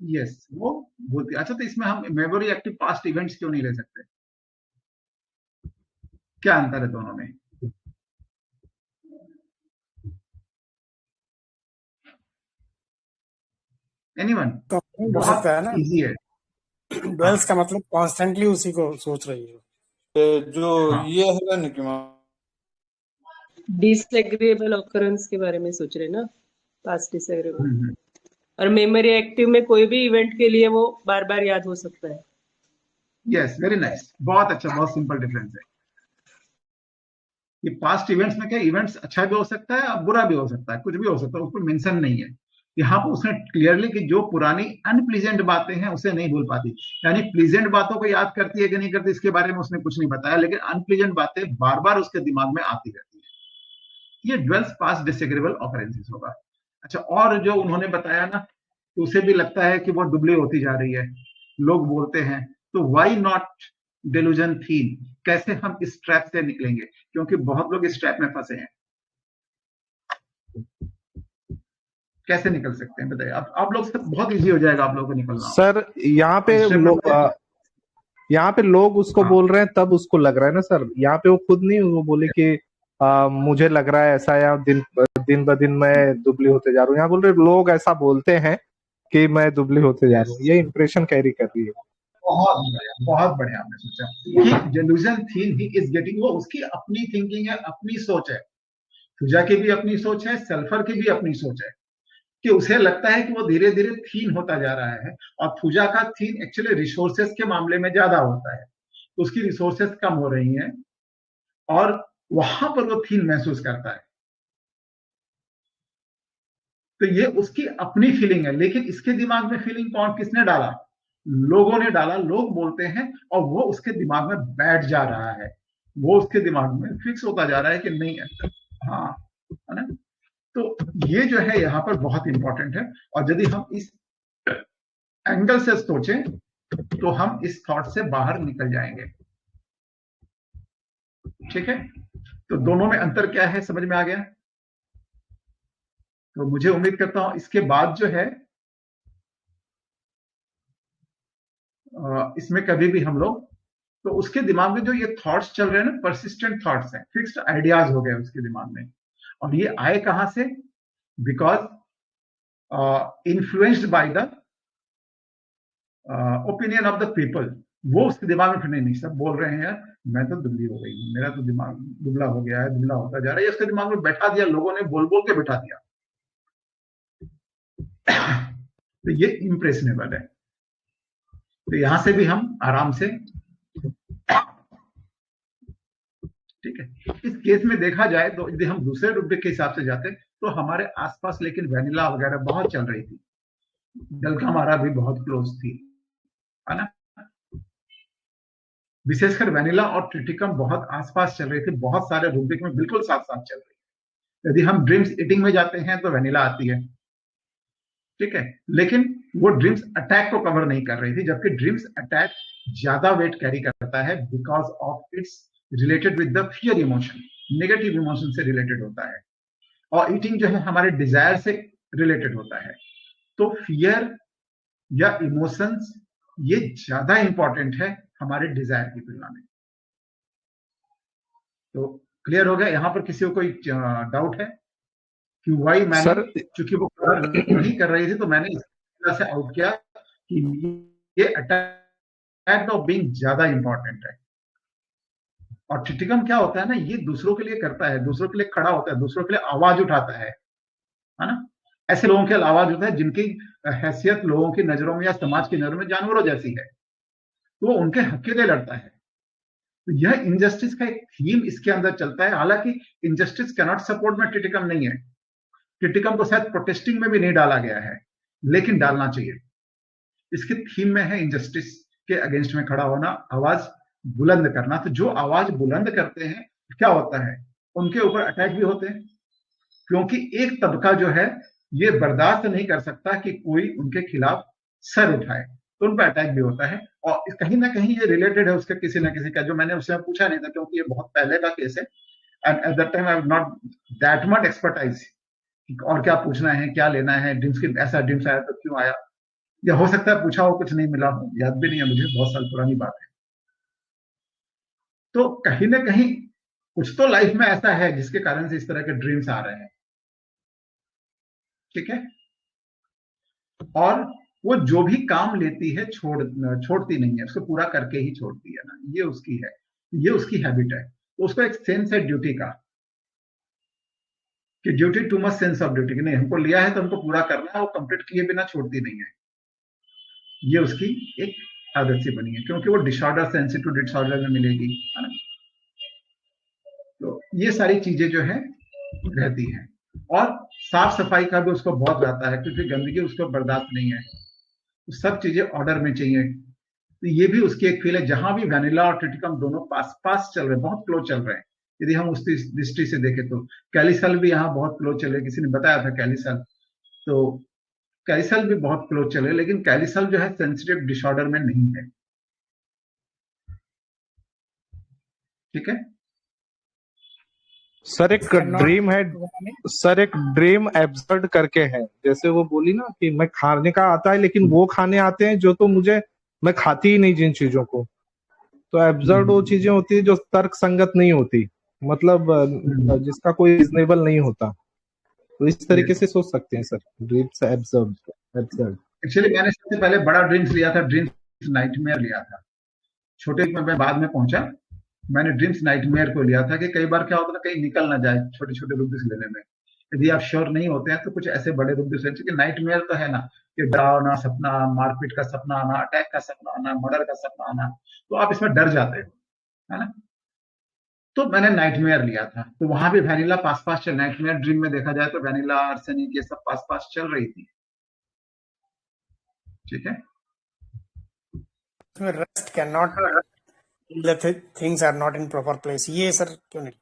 यस, वो भूलती। अच्छा, तो इसमें हम मेमोरी एक्टिव पास्ट इवेंट्स क्यों नहीं ले सकते? क्या अंतर है दोनों में? एनीवन? बहुत इजी है। ड्वेल्स का मतलब कॉन्स्टेंटली उसी को सोच रही है। जो ये है ना कि डिसएग्रीएबल ऑकरेंस के बारे में सोच रहे ना, पास्ट डिसएग्रीएबल। और मेमोरी एक्टिव में कोई भी इवेंट के लिए वो बार बार याद हो सकता है। यस, वेरी नाइस, बहुत अच्छा, बहुत सिंपल डिफरेंस है। ये पास्ट इवेंट्स में क्या, इवेंट्स अच्छा भी हो सकता है और बुरा भी हो सकता है, कुछ भी हो सकता है, उस पर मेंशन नहीं है। यहाँ पर उसने क्लियरली कि जो पुरानी अनप्लीजेंट बातें हैं उसे नहीं भूल पाती, यानी प्लीजेंट बातों को याद करती है कि नहीं करती इसके बारे में उसने कुछ नहीं बताया, लेकिन अनप्लीजेंट बातें बार बार उसके दिमाग में आती रहती है। ये ड्वेल्स पास्ट डिसएग्रीएबल ऑकरेंसेस होगा। अच्छा, और जो उन्होंने बताया ना, तो उसे भी लगता है कि वो दुबली होती जा रही है, लोग बोलते हैं, तो व्हाई नॉट डेलूजन थीन, कैसे हम इस ट्रैप से निकलेंगे, क्योंकि बहुत लोग इस ट्रैप में फंसे हैं। कैसे निकल सकते हैं बताइए आप लोग से, बहुत इजी हो जाएगा आप लोगों को निकलना। सर यहाँ पे लोग उसको बोल रहे हैं तब उसको लग रहा है ना सर, यहाँ पे वो खुद नहीं वो बोले कि मुझे लग रहा है ऐसा, या दिन ब दिन मैं दुबली होते जा रहा हूँ। यहाँ बोल रहे लोग ऐसा बोलते हैं कि मैं दुबली होते जा रहा हूँ, ये इंप्रेशन कैरी कर रही है। बहुत बढ़िया आपने सोचा कि delusion thin he is getting, वो उसकी अपनी थिंकिंग है, अपनी सोच है। पूजा की भी अपनी सोच है, सल्फर की भी अपनी सोच है कि उसे लगता है कि वो धीरे धीरे थीन होता जा रहा है, और पूजा का थीन एक्चुअली रिसोर्सेस के मामले में ज्यादा होता है, तो उसकी रिसोर्सेस कम हो रही हैं और वहां पर वो थीन महसूस करता है। तो ये उसकी अपनी फीलिंग है, लेकिन इसके दिमाग में फीलिंग किसने डाला? लोगों ने डाला। लोग बोलते हैं और वो उसके दिमाग में बैठ जा रहा है, वो उसके दिमाग में फिक्स होता जा रहा है कि नहीं, हाँ, है ना। तो ये जो है यहाँ पर बहुत इंपॉर्टेंट है, और यदि हम इस एंगल से सोचें तो हम इस थॉट से बाहर निकल जाएंगे। ठीक है, तो दोनों में अंतर क्या है समझ में आ गया? तो मुझे उम्मीद करता हूं इसके बाद जो है इसमें कभी भी हम लोग, तो उसके दिमाग में जो ये थॉट्स चल रहे हैं ना, परसिस्टेंट थॉट्स हैं, फिक्स्ड आइडियाज हो गए उसके दिमाग में, और ये आए कहां से? Because influenced by the opinion of the people. वो उसके दिमाग में फिर नहीं सब बोल रहे हैं यार मैं तो दुबली हो गई हूँ, मेरा तो दिमाग दुबला हो गया है, दुबला होता जा रहा है, उसके दिमाग में बैठा दिया, लोगों ने बोल बोल के बैठा दिया। तो ये इम्प्रेशनेबल है। तो यहां से भी हम आराम से, ठीक है, इस केस में देखा जाए तो यदि हम दूसरे रुब्रिक के हिसाब से जाते तो हमारे आसपास लेकिन वेनिला वगैरह बहुत चल रही थी, डलकामारा भी बहुत क्लोज थी, है ना। विशेषकर वेनिला और ट्रिटिकम बहुत आसपास चल रही थी, बहुत सारे रुब्रिक में बिल्कुल साथ साथ चल रही है। यदि हम ड्रीम्स ईटिंग में जाते हैं तो वेनिला आती है, ठीक है, लेकिन वो ड्रीम्स अटैक को कवर नहीं कर रही थी, जबकि ड्रीम्स अटैक ज्यादा वेट कैरी करता है because of its related with the fear emotion, negative emotion से रिलेटेड होता है, और ईटिंग जो है हमारे डिजायर से रिलेटेड होता है। तो फियर या इमोशंस ये ज्यादा इंपॉर्टेंट है हमारे डिजायर की तुलना में। तो क्लियर हो गया? यहां पर किसी को कोई डाउट है कि वाई मैंने, चूंकि वो नहीं कर रही थी तो मैंने इस तरह से आउट किया कि ये अटैक ऑफ बीइंग ज्यादा इंपॉर्टेंट है। और ट्रिटिकम क्या होता है ना, ये दूसरों के लिए करता है, दूसरों के लिए खड़ा होता है, दूसरों के लिए आवाज उठाता है ना। ऐसे लोगों के लिए आवाज उठाता है जिनकी हैसियत लोगों की नजरों में या समाज की नजरों में जानवरों जैसी है, तो वो उनके हक के लिए लड़ता है। तो यह इनजस्टिस का एक थीम इसके अंदर चलता है। हालांकि इनजस्टिस कैनॉट सपोर्ट में ट्रिटिकम नहीं है, ट्रिटिकम को शायद प्रोटेस्टिंग में भी नहीं डाला गया है, लेकिन डालना चाहिए। इसके थीम में है इनजस्टिस के अगेंस्ट में खड़ा होना, आवाज बुलंद करना। तो जो आवाज बुलंद करते हैं क्या होता है, उनके ऊपर अटैक भी होते हैं, क्योंकि एक तबका जो है ये बर्दाश्त नहीं कर सकता कि कोई उनके खिलाफ सर उठाए, तो उन पर अटैक भी होता है। और कहीं ना कहीं ये रिलेटेड है उसके किसी ना किसी का, जो मैंने उससे पूछा नहीं था क्योंकि ये बहुत पहले का केस है, and at that time I have not that much expertise और क्या पूछना है, क्या लेना है, ड्रीम्स की ऐसा ड्रीम्स आया तो क्यों आया, या हो सकता है पूछा हो कुछ नहीं मिला हो, याद भी नहीं है मुझे, बहुत साल पुरानी बात है। तो कहीं ना कहीं कुछ तो लाइफ में ऐसा है जिसके कारण से इस तरह के ड्रीम्स आ रहे हैं, ठीक है। और वो जो भी काम लेती है छोड़ती नहीं है, उसको पूरा करके ही छोड़ती है ना, ये उसकी है, ये उसकी हैबिट है। तो उसको एक सेंस है ड्यूटी का, कि duty too much sense of duty, कि नहीं हमको लिया है तो हमको पूरा करना है, वो कंप्लीट किए बिना छोड़ती नहीं है। ये उसकी एक आदत सी बनी है, क्योंकि वो डिसऑर्डर सेंसिटिव डिसऑर्डर में मिलेगी, है ना। तो ये सारी चीजें जो है रहती हैं। और साफ सफाई का भी उसको बहुत रहता है, क्योंकि गंदगी उसको बर्दाश्त नहीं है, तो सब चीजें ऑर्डर में चाहिए। तो ये भी उसकी एक फील है। जहां भी वेनिला और ट्रिटिकम दोनों पास पास चल रहे हैं, बहुत क्लोज चल रहे हैं, यदि हम उस दृष्टि से देखें तो कैलिसल भी यहाँ बहुत क्लोज चले, किसी ने बताया था कैलिसल, तो कैलिसल भी बहुत क्लोज चले, लेकिन कैलिसल जो है सेंसिटिव डिसऑर्डर में नहीं है, ठीक है। सर एक ड्रीम है, सर एक ड्रीम एब्सर्ड करके है, जैसे वो बोली ना कि मैं खाने का आता है लेकिन वो खाने आते हैं जो तो मुझे, मैं खाती ही नहीं जिन चीजों को, तो एब्सर्ड वो चीजें होती है जो तर्क संगत नहीं होती, मतलब जिसका कोई रीजनेबल नहीं होता। तो इस तरीके से सोच सकते हैं सर, ड्रीम्स एब्सर्ड। एक्चुअली मैंने सबसे पहले बड़ा ड्रीम्स लिया था, ड्रीम्स नाइटमेयर लिया था। छोटे में बाद में पहुंचा, मैंने ड्रीम्स नाइटमेयर को लिया था कि कई बार क्या होता है कहीं निकल ना जाए छोटे छोटे रूब्रिक्स लेने में। यदि आप श्योर नहीं होते हैं तो कुछ ऐसे बड़े रूब्रिक्स लें, क्योंकि नाइटमेयर तो है ना कि डरावना सपना, मारपीट का सपना आना, अटैक का सपना आना, मर्डर का सपना आना, तो आप इसमें डर जाते हो, है ना। तो मैंने नाइटमेयर लिया था, तो वहां भी वैनिला पास चल, नाइटमेयर ड्रीम में देखा जाए तो वैनिला, आर्सेनिक, ये सब पास चल रही थी, ठीक है। Rest can not, things are not in proper place, ये सर क्यों नहीं?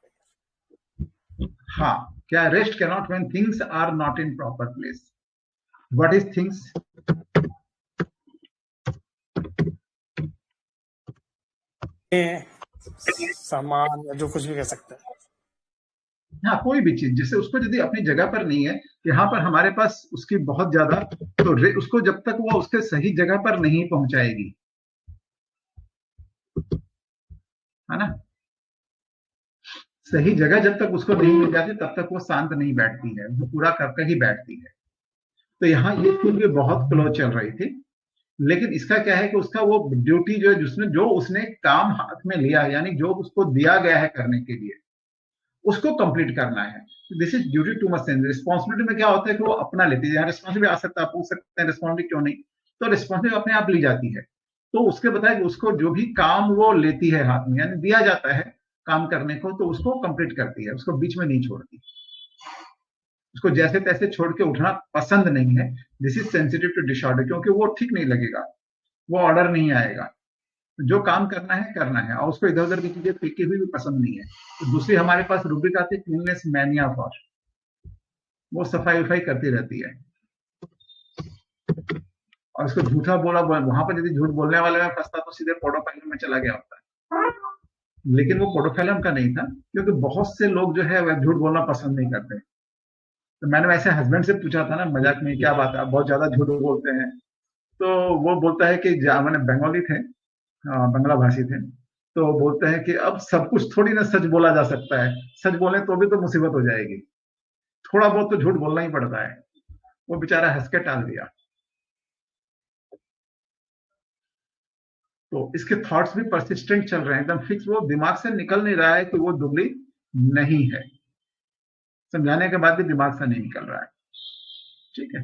हाँ, क्या rest can not when things are not in proper place. What is things? सामान या जो कुछ भी कह सकते हैं, हाँ, कोई भी चीज जिससे उसको यदि अपनी जगह पर नहीं है, यहाँ पर हमारे पास उसकी बहुत ज्यादा, तो उसको जब तक वो उसके सही जगह पर नहीं पहुंचाएगी, है ना, सही जगह जब तक उसको नहीं मिल जाती तब तक वो शांत नहीं बैठती है, वो पूरा करके ही बैठती है। तो यहाँ ये फूल भी बहुत क्लोज चल रही थी, लेकिन इसका क्या है कि उसका वो ड्यूटी जो है, जिसने जो उसने काम हाथ में लिया, यानी जो उसको दिया गया है करने के लिए, उसको कंप्लीट करना है। This is duty too much sense. Responsibility में क्या होता है कि वो अपना लेती है, यहाँ रिस्पॉन्सिबिलिटी आ सकता है, आप पूछ सकते हैं रिस्पॉन्सिबिलिटी क्यों नहीं, तो रिस्पॉन्सिबिलिटी अपने आप ली जाती है। तो उसके बताया कि उसको जो भी काम वो लेती है हाथ में, यानी दिया जाता है काम करने को, तो उसको कंप्लीट करती है, उसको बीच में नहीं छोड़ती, उसको जैसे तैसे छोड़ के उठना पसंद नहीं है। This is sensitive to disorder, क्योंकि वो ठीक नहीं लगेगा, वो ऑर्डर नहीं आएगा। जो काम करना है, और उसको इधर उधर की चीजें फेंकी हुई भी पसंद नहीं है। तो दूसरी हमारे पास रूब्रिक आती है क्लीननेस मैनिया फॉर, वो सफाई वफाई करती रहती है, और उसको झूठा बोला, वहां पर यदि झूठ बोलने वाले में फंसता तो सीधे पोडोफाइलम में चला गया होता है, लेकिन वो पोडोफाइलम का नहीं था, क्योंकि बहुत से लोग जो है वह झूठ बोलना पसंद नहीं करते। तो मैंने वैसे हस्बैंड से पूछा था ना मजाक में, क्या बात है आप बहुत ज्यादा झूठ बोलते हैं, तो वो बोलता है कि मैंने बंगाली थे, बांग्ला भाषी थे, तो बोलते हैं कि अब सब कुछ थोड़ी ना सच बोला जा सकता है, सच बोले तो भी तो मुसीबत हो जाएगी, थोड़ा बहुत तो झूठ बोलना ही पड़ता है। वो बेचारा हंस के टाल दिया। तो इसके थॉट्स भी परसिस्टेंट चल रहे हैं, एकदम फिक्स, वो दिमाग से निकल नहीं रहा है कि वो दुबली नहीं है, समझाने के बाद भी दिमाग से नहीं निकल रहा है, ठीक है।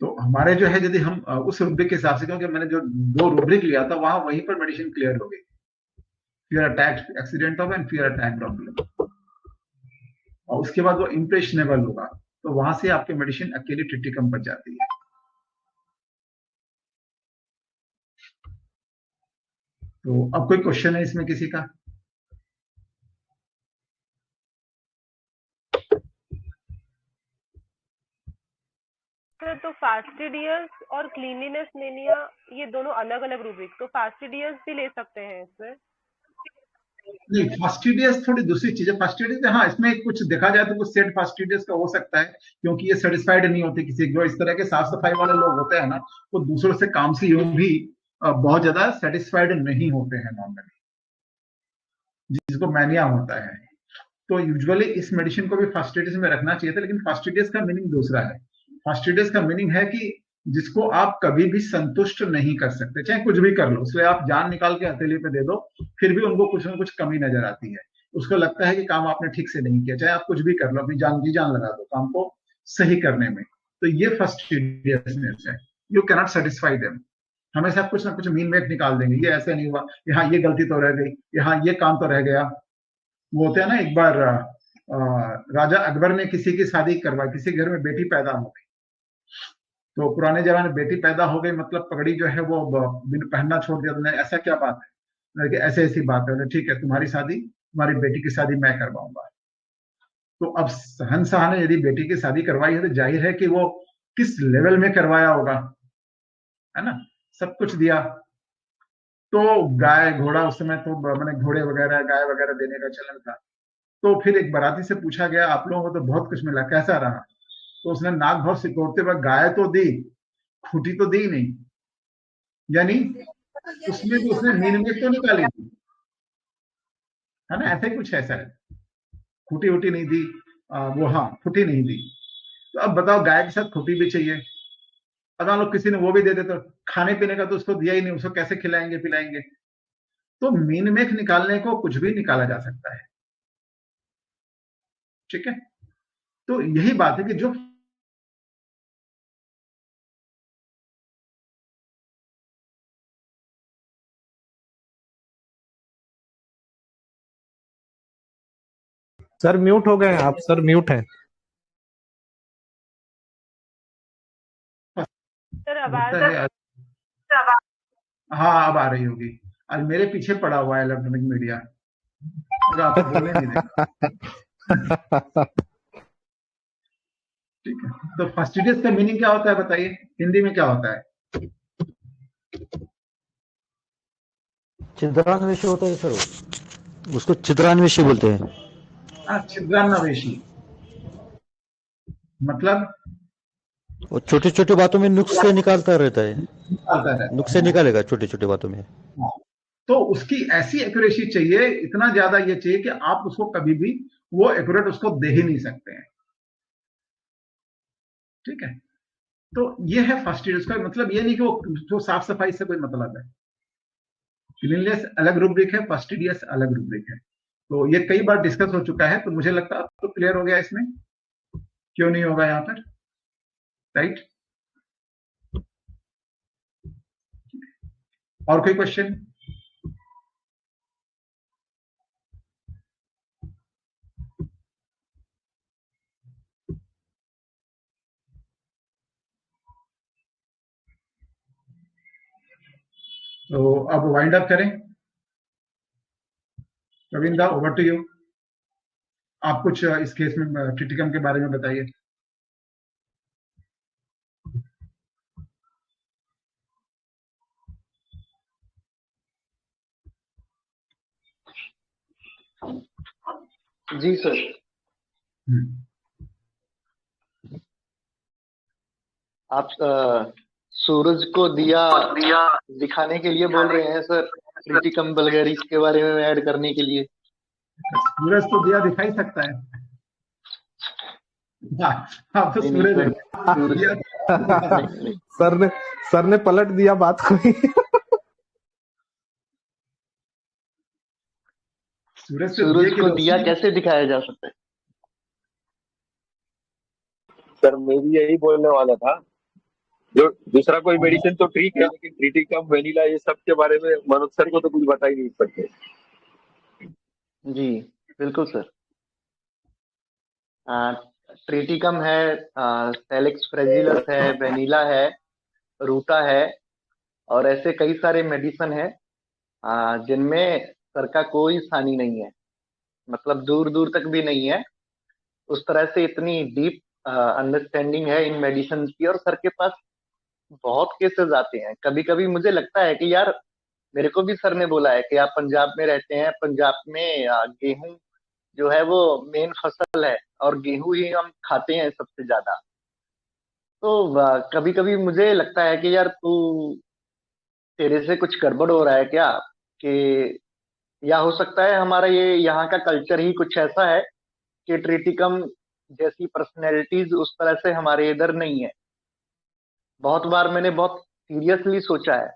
तो हमारे जो है, यदि हम उस रूब्रिक के हिसाब से, क्योंकि मैंने जो 2 रूब्रिक लिया था वहां वहीं पर मेडिसिन क्लियर हो गई, fear attack accident of and fear attack problem, और उसके बाद वो इम्प्रेशनेबल होगा, तो वहां से आपकी मेडिसिन अकेली ट्रिटिकम बच जाती है। तो अब कोई क्वेश्चन है इसमें किसी का? तो फास्टिडियस और क्लीनलीनेस मेनिया ये दोनों अलग अलग रूब्रिक, तो फास्टिडियस भी ले सकते हैं इसमें? नहीं, फास्टिडियस थोड़ी दूसरी चीज है। फास्टिडियस, हाँ, इसमें कुछ देखा जाए तो कुछ सेट फास्टिडियस का हो सकता है, क्योंकि ये सेटिस्फाइड नहीं होती किसी, जो इस तरह के साफ सफाई वाले लोग होते हैं ना, वो दूसरों से काम से यूं भी बहुत ज्यादा सेटिस्फाइड नहीं होते हैं नॉर्मली, जिसको मैनिया होता है। तो यूजुअली इस मेडिसिन को भी फास्टिडियस में रखना चाहिए था, लेकिन फास्टिडियस का मीनिंग दूसरा है। फास्टिडियस का मीनिंग है कि जिसको आप कभी भी संतुष्ट नहीं कर सकते, चाहे कुछ भी कर लो, उसमें आप जान निकाल के हथेली पे दे दो, फिर भी उनको कुछ ना कुछ कमी नजर आती है। उसको लगता है कि काम आपने ठीक से नहीं किया, चाहे आप कुछ भी कर लो, अपनी जान की जान लगा दो काम को सही करने में, तो ये फास्टिडियसनेस है। यू कैनॉट सेटिस्फाई देम, हमेशा कुछ ना कुछ मीन मेक निकाल देंगे, ये ऐसे नहीं हुआ, यहाँ ये गलती तो रह गई, यहाँ ये काम तो रह गया। वो होते हैं ना, एक बार राजा अकबर ने किसी की शादी करवाई, किसी घर में बेटी पैदा हो गई, तो पुराने जमाने में बेटी पैदा हो गई मतलब पगड़ी जो है वो पहनना छोड़ दिया, तुमने ऐसा क्या बात है, कि ऐसे ऐसी बात है, ठीक है तुम्हारी शादी, तुम्हारी बेटी की शादी मैं करवाऊंगा। तो अब शहंशाह ने यदि बेटी की शादी करवाई है तो जाहिर है कि वो किस लेवल में करवाया होगा, है ना, सब कुछ दिया। तो गाय घोड़ा, उस समय तो मैंने घोड़े वगैरह गाय वगैरह देने का चलन था। तो फिर एक बाराती से पूछा गया आप लोगों को तो बहुत कुछ मिला, कैसा रहा? तो उसने नाक भर सिकोड़ते हुए गाय तो दी, खूटी तो दी नहीं, यानी उसमें भी उसने मीन में तो निकाली थी, है ना, ऐसा ही कुछ ऐसा है। खूटी उटी नहीं दी, वो हाँ फूटी नहीं दी, तो अब बताओ, गाय के साथ खुपी भी चाहिए, अगर लोग किसी ने वो भी दे दे तो खाने पीने का तो उसको दिया ही नहीं, उसको कैसे खिलाएंगे पिलाएंगे। तो मीन मेख निकालने को कुछ भी निकाला जा सकता है, ठीक है। तो यही बात है कि जो सर म्यूट हो गए हैं आप, सर म्यूट हैं। सर आवाज लगता है हाँ अब आ रही होगी। आज मेरे पीछे पड़ा हुआ है इलेक्ट्रॉनिक मीडिया, तो आपको बोलने नहीं देगा। ठीक है, तो फास्टिडियस का मीनिंग क्या होता है बताइए, हिंदी में क्या होता है? छिद्रान्वेषी होता है सर, उसको छिद्रान्वेषी बोलते हैं। छिद्रान्वेषी मतलब वो छोटी छोटी बातों में नुक्से निकालता रहता है, नुक्से निकालेगा छोटी छोटी बातों में। तो उसकी ऐसी एक्यूरेसी चाहिए, इतना ज्यादा ये चाहिए कि आप उसको कभी भी वो एक्यूरेट उसको दे ही नहीं सकते हैं, ठीक है। तो ये है फास्टिडियस का मतलब, ये नहीं कि वो जो साफ सफाई से कोई मतलब है। क्लीनलीनेस अलग रूब्रिक है, फास्टिडियस अलग रूब्रिक है। तो ये कई बार डिस्कस हो चुका है, तो मुझे लगता है तो क्लियर हो गया इसमें, क्यों नहीं होगा यहाँ पर, राइट। और कोई क्वेश्चन? तो अब वाइंड अप करें। रविंद्र ओवर टू यू, आप कुछ इस केस में ट्रिटिकम के बारे में बताइए। जी सर। आप सूरज को दिया दिखाने के लिए बोल रहे हैं सर, ट्रिटिकम वल्गैरिस के बारे में ऐड करने के लिए। सूरज तो दिया दिखाई सकता है, आप तो सूरज सर ने पलट दिया बात को ही। सूरज को दिया कैसे दिखाया जा सकता है? सर मैं भी यही बोलने वाला था, जो दूसरा कोई मेडिसिन तो ठीक है, लेकिन ट्रिटिकम वेनिला ये सब के बारे में मनोज सर को तो कुछ बता ही नहीं सकते। जी बिल्कुल सर। ट्रिटिकम है, सेलेक्स फ्रेजिलस है, वेनिला है, रूटा है, और ऐसे कई सारे मेडिसिन है जिनमें सर का कोई सानी नहीं है, मतलब दूर दूर तक भी नहीं है। उस तरह से इतनी डीप अंडरस्टैंडिंग है इन मेडिसिन की, और सर के पास बहुत केसेस आते हैं। कभी कभी मुझे लगता है कि यार, मेरे को भी सर ने बोला है कि आप पंजाब में रहते हैं, पंजाब में गेहूं जो है वो मेन फसल है, और गेहूं ही हम खाते हैं सबसे ज्यादा। तो कभी कभी मुझे लगता है कि यार तेरे से कुछ गड़बड़ हो रहा है क्या, कि या हो सकता है हमारा ये यहाँ का कल्चर ही कुछ ऐसा है कि ट्रिटिकम जैसी पर्सनैलिटीज उस तरह से हमारे इधर नहीं है। बहुत बार मैंने बहुत सीरियसली सोचा है,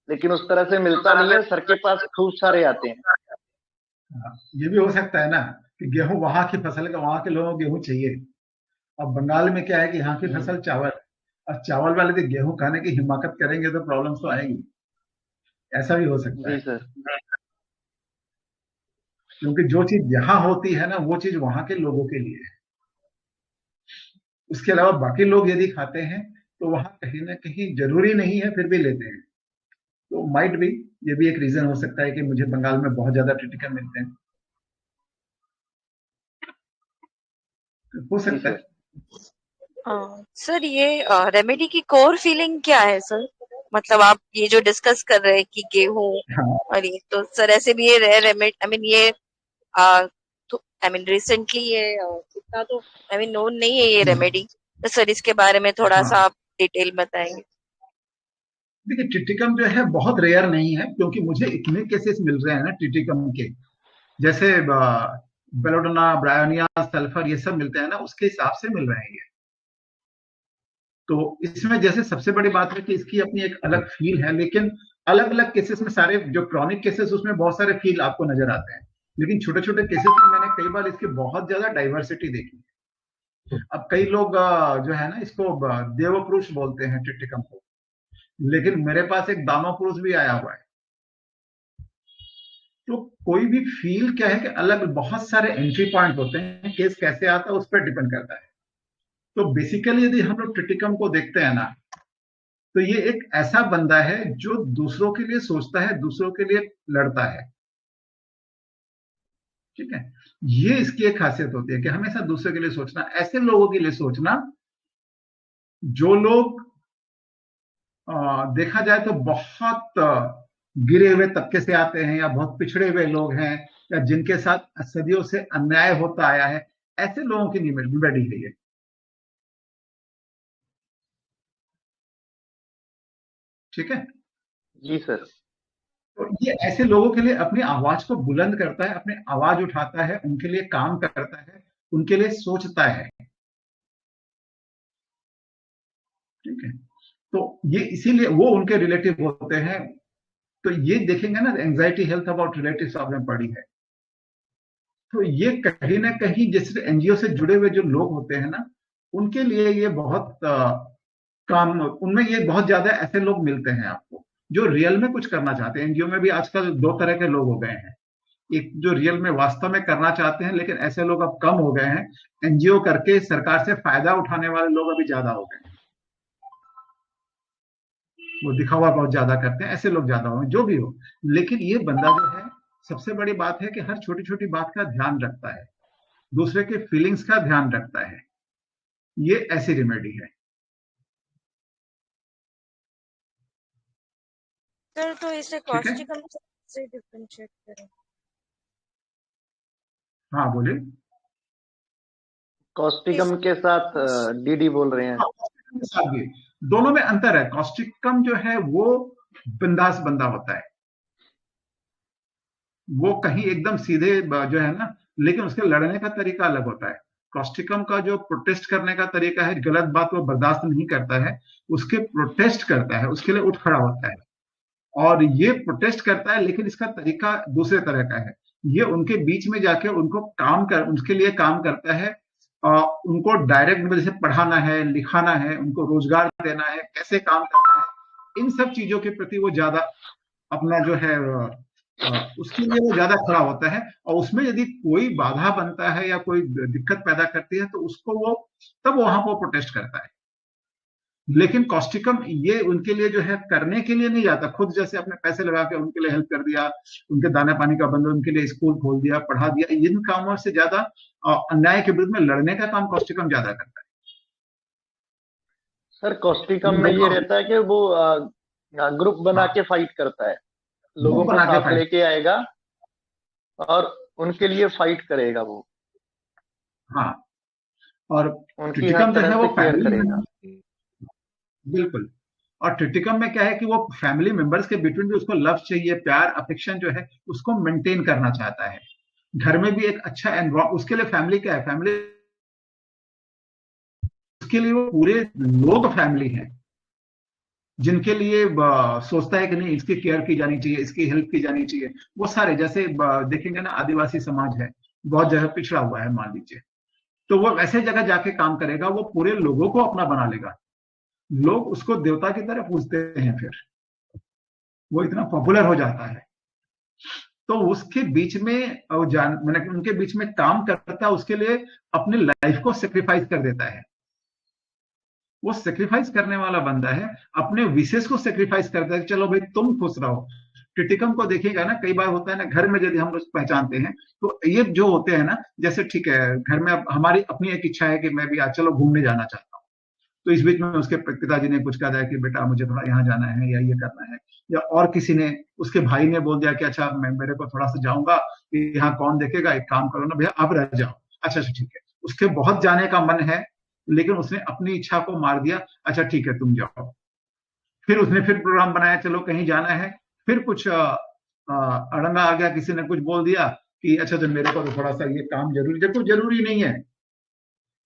लेकिन उस तरह से मिलता नहीं है। सर के पास खूब सारे आते हैं। ये भी हो सकता है ना कि गेहूं वहां की फसल का, वहां के लोगों को गेहूं चाहिए। अब बंगाल में क्या है कि यहाँ की फसल चावल, और चावल वाले यदि गेहूं खाने की हिमाकत करेंगे तो प्रॉब्लम्स तो आएंगी। ऐसा भी हो सकता है। जी सर। क्योंकि जो चीज यहाँ होती है ना, वो चीज वहां के लोगों के लिए है। उसके अलावा बाकी लोग यदि खाते हैं तो वहां कहीं ना कहीं जरूरी नहीं है, फिर भी लेते हैं। तो माइट भी, ये भी एक रीजन हो सकता है कि मुझे बंगाल में बहुत ज्यादा ट्रिटिकम मिलते हैं, हो सकता है। सर ये रेमेडी की कोर फीलिंग क्या है सर? मतलब आप ये जो डिस्कस कर रहे हैं कि गेहूं और ये, तो सर ऐसे भी ये रेमेडी, आई मीन ये रिसेंटली ये इतना तो नोन नहीं है ये रेमेडी, तो सर इसके बारे में थोड़ा सा आप डिटेल बताएंगे। देखिए ट्रिटिकम जो है बहुत रेयर नहीं है, क्योंकि मुझे इतने केसेस मिल रहे हैं ना ट्रिटिकम के। जैसे बेलोडोना, ब्रायोनिया, सल्फर, ये सब मिलते हैं ना, उसके हिसाब से मिल रहे हैं ये। तो इसमें जैसे सबसे बड़ी बात है कि इसकी अपनी एक अलग फील है, लेकिन अलग अलग केसेस में सारे जो क्रॉनिक केसेस उसमें बहुत सारे फील आपको नजर आते हैं, लेकिन छोटे छोटे केसेस में मैंने कई बार इसकी बहुत ज्यादा डाइवर्सिटी देखी है। अब कई लोग जो है ना इसको देव पुरुष बोलते हैं ट्रिटिकम को, लेकिन मेरे पास एक दानव पुरुष भी आया हुआ है। तो कोई भी फील क्या है कि अलग बहुत सारे एंट्री पॉइंट होते हैं, केस कैसे आता है उस पर डिपेंड करता है। तो बेसिकली यदि हम लोग ट्रिटिकम को देखते हैं ना, तो ये एक ऐसा बंदा है जो दूसरों के लिए सोचता है, दूसरों के लिए लड़ता है, ठीक है। ये इसकी एक खासियत होती है कि हमेशा दूसरे के लिए सोचना, ऐसे लोगों के लिए सोचना जो लोग देखा जाए तो बहुत गिरे हुए तबके से आते हैं, या बहुत पिछड़े हुए लोग हैं, या जिनके साथ सदियों से अन्याय होता आया है, ऐसे लोगों की रेमेडी है ये। ठीक है जी सर। तो ये ऐसे लोगों के लिए अपनी आवाज को बुलंद करता है, अपनी आवाज उठाता है, उनके लिए काम करता है, उनके लिए सोचता है, ठीक है। तो ये इसीलिए वो उनके रिलेटिव होते हैं। तो ये देखेंगे ना, एंजाइटी हेल्थ अबाउट रिलेटिव्स आपने पढ़ी है, तो ये कहीं ना कहीं जैसे एनजीओ से जुड़े हुए जो लोग होते हैं ना, उनके लिए ये बहुत काम, उनमें ये बहुत ज्यादा ऐसे लोग मिलते हैं आपको जो रियल में कुछ करना चाहते हैं। एनजीओ में भी आजकल दो तरह के लोग हो गए हैं, एक जो रियल में वास्तव में करना चाहते हैं, लेकिन ऐसे लोग अब कम हो गए हैं। एनजीओ करके सरकार से फायदा उठाने वाले लोग अभी ज्यादा हो गए हैं, वो दिखावा बहुत ज्यादा करते हैं, ऐसे लोग ज्यादा हो, जो भी हो। लेकिन ये बंदा जो है, सबसे बड़ी बात है कि हर छोटी छोटी बात का ध्यान रखता है, दूसरे के फीलिंग्स का ध्यान रखता है। ये ऐसी रेमेडी है। सर तो इसे कॉस्टिकम से डिफरेंशिएट करें? हाँ बोलिए। कॉस्टिकम के साथ डीडी बोल रहे हैं। दोनों में अंतर है। कॉस्टिकम जो है वो बिंदास बंदा होता है, वो कहीं एकदम सीधे जो है ना, लेकिन उसके लड़ने का तरीका अलग होता है। कॉस्टिकम का जो प्रोटेस्ट करने का तरीका है, गलत बात वो बर्दाश्त नहीं करता है, उसके प्रोटेस्ट करता है, उसके लिए उठ खड़ा होता है। और ये प्रोटेस्ट करता है, लेकिन इसका तरीका दूसरे तरह का है। ये उनके बीच में जाके उनको उनके लिए काम करता है, उनको डायरेक्ट जैसे पढ़ाना है, लिखाना है, उनको रोजगार देना है, कैसे काम करना है, इन सब चीजों के प्रति वो ज्यादा अपना जो है उसके लिए वो ज्यादा खड़ा होता है। और उसमें यदि कोई बाधा बनता है या कोई दिक्कत पैदा करती है, तो उसको वो तब वहां पर प्रोटेस्ट करता है। लेकिन कॉस्टिकम ये उनके लिए जो है करने के लिए नहीं जाता, खुद जैसे अपने पैसे लगा के उनके लिए हेल्प कर दिया, उनके दाना पानी का बंद, उनके लिए स्कूल खोल दिया, पढ़ा दिया, इन कामों से ज्यादा अन्याय के विरुद्ध में लड़ने का काम कॉस्टिकम ज्यादा करता है। सर कॉस्टिकम में ये रहता है कि वो ग्रुप बना के फाइट करता है, लोगों को साथ लेके आएगा और उनके लिए फाइट करेगा वो। हाँ, और उनकी हर तरह से केयर करेगा। बिल्कुल। और ट्रिटिकम में क्या है कि वो फैमिली मेंबर्स के बिटवीन भी उसको लव चाहिए, प्यार अफेक्शन जो है उसको मेंटेन करना चाहता है। घर में भी एक अच्छा एनवायरनमेंट, उसके लिए फैमिली क्या है, फैमिली उसके लिए वो पूरे लोग फैमिली है, जिनके लिए सोचता है कि नहीं इसकी केयर की जानी चाहिए, इसकी हेल्प की जानी चाहिए। वो सारे जैसे देखेंगे ना, आदिवासी समाज है, बहुत जगह पिछड़ा हुआ है मान लीजिए, तो वो ऐसे जगह जाके काम करेगा, वो पूरे लोगों को अपना बना लेगा, लोग उसको देवता की तरह पूजते हैं, फिर वो इतना पॉपुलर हो जाता है। तो उसके बीच में मैंने उनके बीच में काम करता है, उसके लिए अपनी लाइफ को सेक्रीफाइस कर देता है। वो सेक्रीफाइस करने वाला बंदा है, अपने विशेष को सेक्रीफाइस करता है, चलो भाई तुम खुश रहो। ट्रिटिकम को देखिएगा ना, कई बार होता है ना घर में यदि हम लोग पहचानते हैं, तो ये जो होते हैं ना, जैसे ठीक है घर में हमारी अपनी एक इच्छा है कि मैं भी आज चलो घूमने जाना चाहता हूँ, तो इस बीच में उसके पिताजी ने कुछ कहा है कि बेटा मुझे थोड़ा यहाँ जाना है या ये करना है, या और किसी ने, उसके भाई ने बोल दिया कि अच्छा मैं मेरे को थोड़ा सा जाऊंगा, यहाँ कौन देखेगा, एक काम करो ना भैया आप रह जाओ। अच्छा ठीक है, उसके बहुत जाने का मन है, लेकिन उसने अपनी इच्छा को मार दिया, अच्छा ठीक है तुम जाओ। फिर उसने फिर प्रोग्राम बनाया, चलो कहीं जाना है, फिर कुछ अड़ंगा आ गया, किसी ने कुछ बोल दिया कि अच्छा तो मेरे को तो थोड़ा सा ये काम जरूरी, देखो जरूरी नहीं है,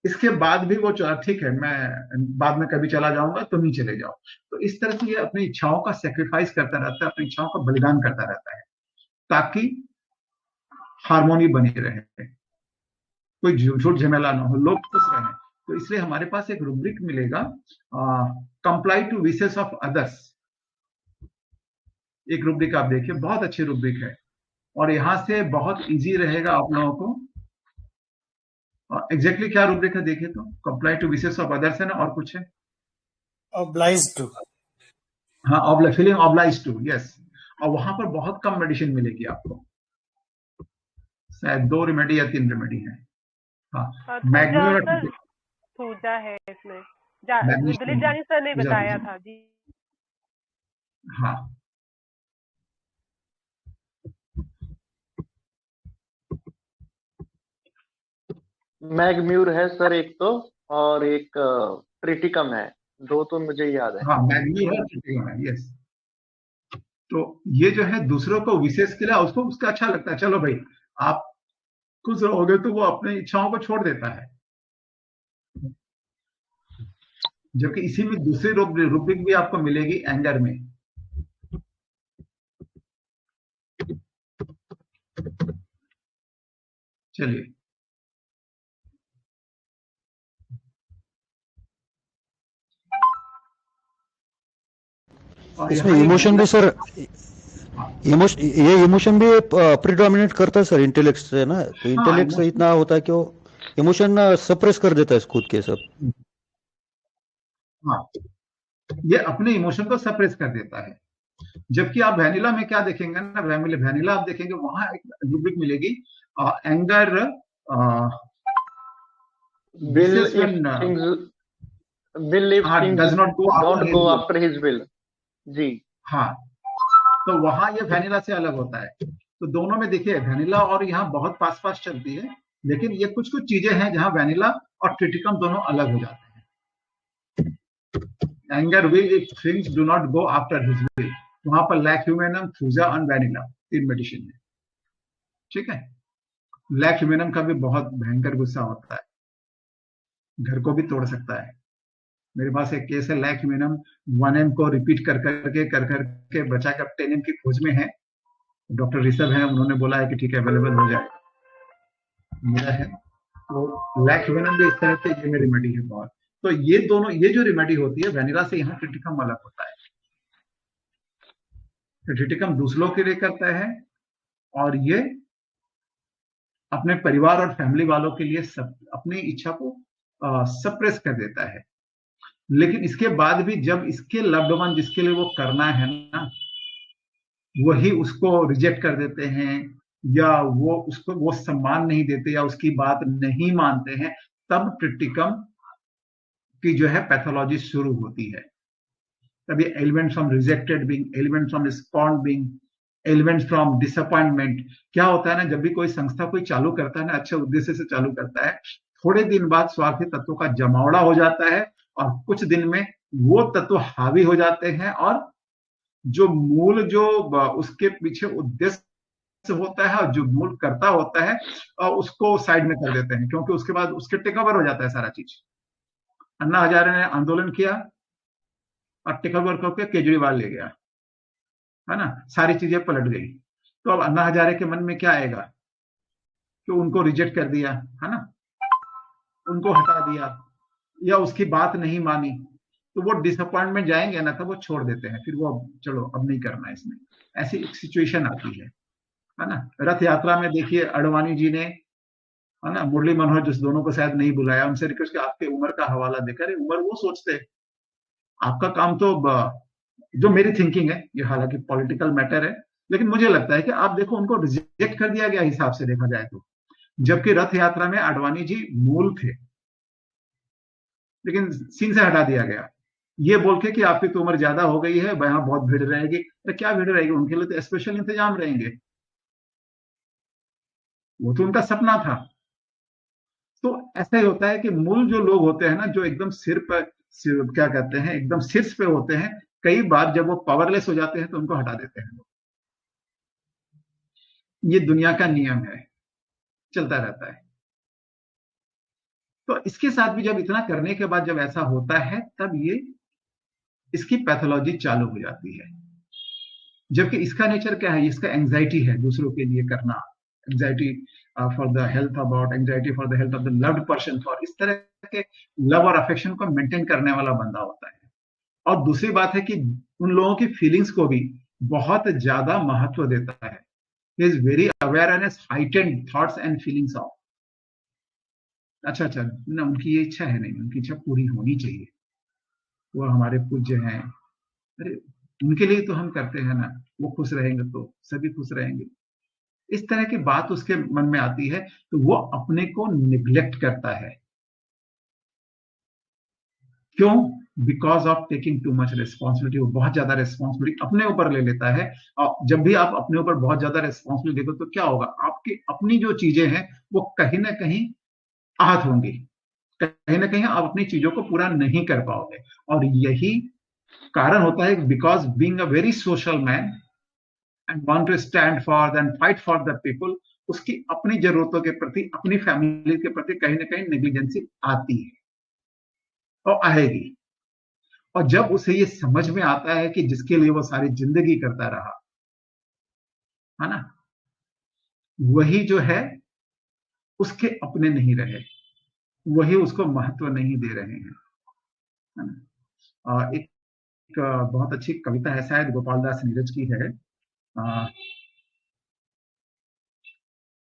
इसके बाद भी वो चला ठीक है मैं बाद में कभी चला जाऊंगा, तुम ही चले जाओ। तो इस तरह से ये अपनी इच्छाओं का सेक्रीफाइस करता रहता है, अपनी इच्छाओं का बलिदान करता रहता है ताकि हार्मोनी बनी रहे, कोई झूठ झमेला ना हो, लोग खुश रहें। तो इसलिए हमारे पास एक रूब्रिक मिलेगा, comply to wishes of others. एक रूब्रिक आप देखिए, बहुत अच्छी रूब्रिक है और यहां से बहुत इजी रहेगा आप लोगों को। एग्जैक्टली क्या रूब्रिक है देखिए तो, comply to wishes of others है ना, और कुछ है? obliged to, हाँ, फीलिंग ऑब्लाइज टू, यस। और वहां पर बहुत कम मेडिसिन मिलेगी आपको, शायद 2 रेमेडी या 3 रेमेडी है। हाँ, मैग्नीशियम सर थूजा है इसमें, दिलीप जानी सर ने बताया था जी। हाँ, मैग्म्यूर है सर एक तो, और एक ट्रिटिकम है, 2 तो मुझे याद है। हाँ, मैग्म्यूर है, ट्रिटिकम है, यस। तो ये जो है दूसरों को विशेष के लिए उसको उसका अच्छा लगता है, चलो भाई आप खुश रहोगे, तो वो अपनी इच्छाओं को छोड़ देता है। जबकि इसी में दूसरी रूब्रिक भी आपको मिलेगी एंगर में। चलिए, इसमें इमोशन भी सर, ये इमोशन भी प्रिडोमिनेट करता है सर इंटेलेक्ट से ना, तो इंटेलेक्ट से इतना होता है कि वो इमोशन सप्रेस कर देता है खुद के सब। हाँ, ये अपने इमोशन को सप्रेस कर देता है। जबकि आप वैनिला में क्या देखेंगे ना, वैनिला आप देखेंगे वहां एक रूब्रिक मिलेगी, anger does not go after his will जी। हाँ, तो वहां ये वैनिला से अलग होता है। तो दोनों में देखिए वैनिला और यहाँ बहुत पास पास चलती है, लेकिन ये कुछ कुछ चीजें हैं जहां वैनिला और ट्रिटिकम दोनों अलग हो जाते हैं। Anger will if things do not go after his will, वहां पर लैक ह्यूमेनम, थूजा और वैनिला 3 मेडिसिन है, ठीक है। लैक ह्यूमेनम का भी बहुत भयंकर गुस्सा होता है, घर को भी तोड़ सकता है। मेरे पास एक केस है, लैक ह्यूमेनम 1M को रिपीट कर करके बचा के अब 10M की खोज में है। डॉक्टर ऋषभ है, उन्होंने बोला है कि ठीक है अवेलेबल हो जाएगा, मेरा है। तो लैक ह्यूमेनम भी इस तरह से ये रेमेडी है बहुत। तो ये दोनों, ये जो रेमेडी होती है वैनिला से, यहाँ ट्रिटिकम अलग होता है। ट्रिटिकम दूसरों के लिए करता है और ये अपने परिवार और फैमिली वालों के लिए अपनी इच्छा को सप्रेस कर देता है। लेकिन इसके बाद भी जब इसके लव्ड वन जिसके लिए वो करना है ना, वही उसको रिजेक्ट कर देते हैं या वो सम्मान नहीं देते या उसकी बात नहीं मानते हैं, तब ट्रिटिकम की जो है पैथोलॉजी शुरू होती है। तभी ailment from rejected being, ailment from scorned being, ailment from disappointment. क्या होता है ना, जब भी कोई संस्था कोई चालू करता है ना, अच्छे उद्देश्य से चालू करता है, थोड़े दिन बाद स्वार्थी तत्वों का जमावड़ा हो जाता है और कुछ दिन में वो तत्व हावी हो जाते हैं और जो मूल जो उसके पीछे उद्देश्य होता है और जो मूल करता होता है उसको साइड में कर देते हैं, क्योंकि उसके बाद उसके टेक ओवर हो जाता है सारा चीज। अन्ना हजारे ने आंदोलन किया और टेक ओवर करके केजरीवाल ले गया, है ना, सारी चीजें पलट गई। तो अब अन्ना हजारे के मन में क्या आएगा कि उनको रिजेक्ट कर दिया, है ना, उनको हटा दिया या उसकी बात नहीं मानी, तो वो डिसअपॉइंटमेंट जाएंगे ना, तो वो छोड़ देते हैं, फिर वो चलो अब नहीं करना इसमें। ऐसी एक सिचुएशन आती है ना। रथ यात्रा में देखिए अडवाणी जी ने, है ना, मुरली मनोहर जिस दोनों को शायद नहीं बुलाया, उनसे रिक्वेस्ट किया आपके उम्र का हवाला देकर, उम्र वो सोचते, आपका काम तो, जो मेरी थिंकिंग है, ये हालांकि पॉलिटिकल मैटर है, लेकिन मुझे लगता है कि आप देखो उनको रिजेक्ट कर दिया गया हिसाब से देखा जाए तो, जबकि रथ यात्रा में अडवाणी जी मूल थे, लेकिन सीन से हटा दिया गया ये बोल के कि आपकी तो उम्र ज्यादा हो गई है, वहां बहुत भीड़ रहेगी। तो क्या भीड़ रहेगी, उनके लिए तो स्पेशल इंतजाम रहेंगे, वो तो उनका सपना था। तो ऐसा ही होता है कि मूल जो लोग होते हैं ना, जो एकदम सिर पर क्या कहते हैं, एकदम शीर्ष पे होते हैं, कई बार जब वो पावरलेस हो जाते हैं तो उनको हटा देते हैं। ये दुनिया का नियम है। चलता रहता है। तो इसके साथ भी जब इतना करने के बाद जब ऐसा होता है तब ये इसकी पैथोलॉजी चालू हो जाती है। जबकि इसका नेचर क्या है, इसका एंजाइटी है दूसरों के लिए करना, anxiety for the health about, anxiety for the health of the loved person, for इस तरह के लव और अफेक्शन को मेंटेन करने वाला बंदा होता है। और दूसरी बात है कि उन लोगों की फीलिंग्स को भी बहुत ज्यादा महत्व देता है। He is very aware and heightened thoughts and feelings of अच्छा ना, उनकी ये इच्छा है नहीं, उनकी इच्छा पूरी होनी चाहिए, वो हमारे पूज्य हैं, अरे उनके लिए तो हम करते हैं ना, वो खुश रहेंगे तो सभी खुश रहेंगे। इस तरह की बात उसके मन में आती है तो वो अपने को निग्लेक्ट करता है। क्यों? Because of taking too much responsibility. वो बहुत ज्यादा रेस्पॉन्सिबिलिटी अपने ऊपर ले लेता है। और जब भी आप अपने ऊपर बहुत ज्यादा रेस्पॉन्सिबिलिटी देखो तो क्या होगा, आपकी अपनी जो चीजें हैं वो कहीं ना कहीं आहत होंगी, कहीं ना कहीं आप अपनी चीजों को पूरा नहीं कर पाओगे। और यही कारण होता है, because being a very social man and want to stand for and fight for the people, उसकी अपनी जरूरतों के प्रति, अपनी फैमिली के प्रति कहीं ना कहीं नेग्लिजेंसी आती है और आएगी। और जब उसे ये समझ में आता है कि जिसके लिए वो सारी जिंदगी करता रहा है ना, वही जो है उसके अपने नहीं रहे, वही उसको महत्व नहीं दे रहे हैं, है ना। एक बहुत अच्छी कविता है, शायद गोपाल दास नीरज की है,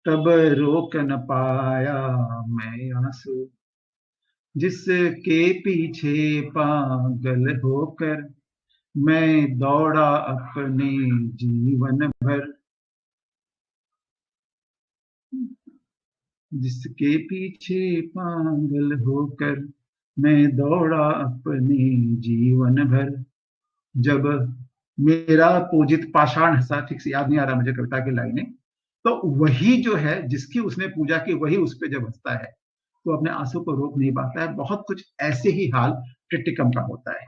तब रोक न पाया मैं आंसू जिसके पीछे पागल होकर मैं दौड़ा अपने जीवन भर, जिसके पीछे पागल होकर मैं दौड़ा अपने जीवन भर, जब मेरा पूजित पाषाण हंसा, ठीक से याद नहीं आ रहा मुझे कविता की लाइनें, तो वही जो है जिसकी उसने पूजा की वही उस पे जब हंसता है तो अपने आंसू को रोक नहीं पाता है। बहुत कुछ ऐसे ही हाल ट्रिटिकम का होता है।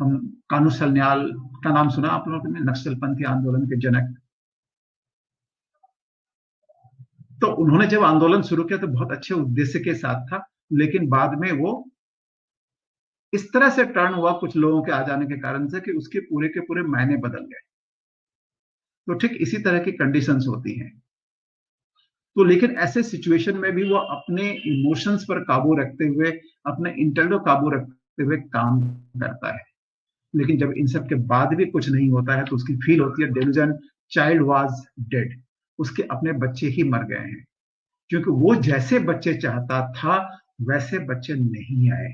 हम कानू सन्याल का नाम सुना आप लोगों ने, नक्सलपंथी आंदोलन के जनक। तो उन्होंने जब आंदोलन शुरू किया तो बहुत अच्छे उद्देश्य के साथ था, लेकिन बाद में वो इस तरह से टर्न हुआ कुछ लोगों के आ जाने के कारण से कि उसके पूरे के पूरे मायने बदल गए। तो ठीक इसी तरह की कंडीशंस होती हैं। तो लेकिन ऐसे सिचुएशन में भी वो अपने इमोशंस पर काबू रखते हुए, अपने इंटेलेक्ट को काबू रखते हुए काम करता है। लेकिन जब इन सब के बाद भी कुछ नहीं होता है तो उसकी फील होती है डेल्यूजन, चाइल्ड वाज डेड, उसके अपने बच्चे ही मर गए हैं, क्योंकि वो जैसे बच्चे चाहता था वैसे बच्चे नहीं आए।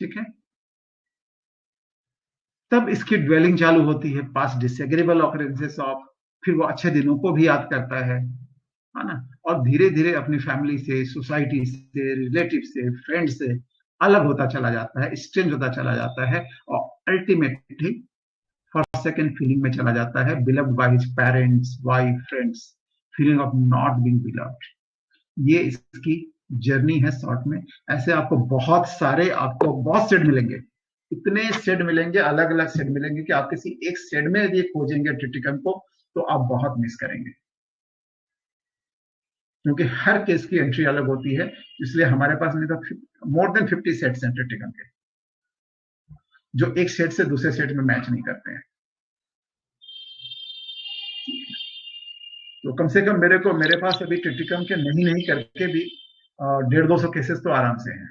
ठीक है, तब इसकी ड्वेलिंग चालू होती है, पास्ट डिसएग्रीबल ऑकरेंसेस ऑफ, फिर वो अच्छे दिनों को भी याद करता है ना, और धीरे धीरे अपनी फैमिली से, सोसाइटी से, रिलेटिव से, फ्रेंड से अलग होता चला जाता है, स्ट्रेंज होता चला जाता है और अल्टीमेटली फॉरसेकन फीलिंग में चला जाता है, beloved by his parents, wife, friends, feeling of not being beloved. ये इसकी जर्नी है शॉर्ट में। ऐसे आपको बहुत सेट मिलेंगे, इतने सेट मिलेंगे, अलग अलग सेट मिलेंगे कि आप किसी एक सेट में यदि खोजेंगे ट्रिटिकम को तो आप बहुत मिस करेंगे, क्योंकि हर केस की एंट्री अलग होती है। इसलिए हमारे पास नहीं तो मोर देन 50 सेट्स हैं ट्रिटिकम के, जो एक सेट से दूसरे सेट में मैच नहीं करते हैं। तो कम से कम मेरे पास अभी ट्रिटिकम के नहीं करके भी 150-200 केसेस तो आराम से हैं।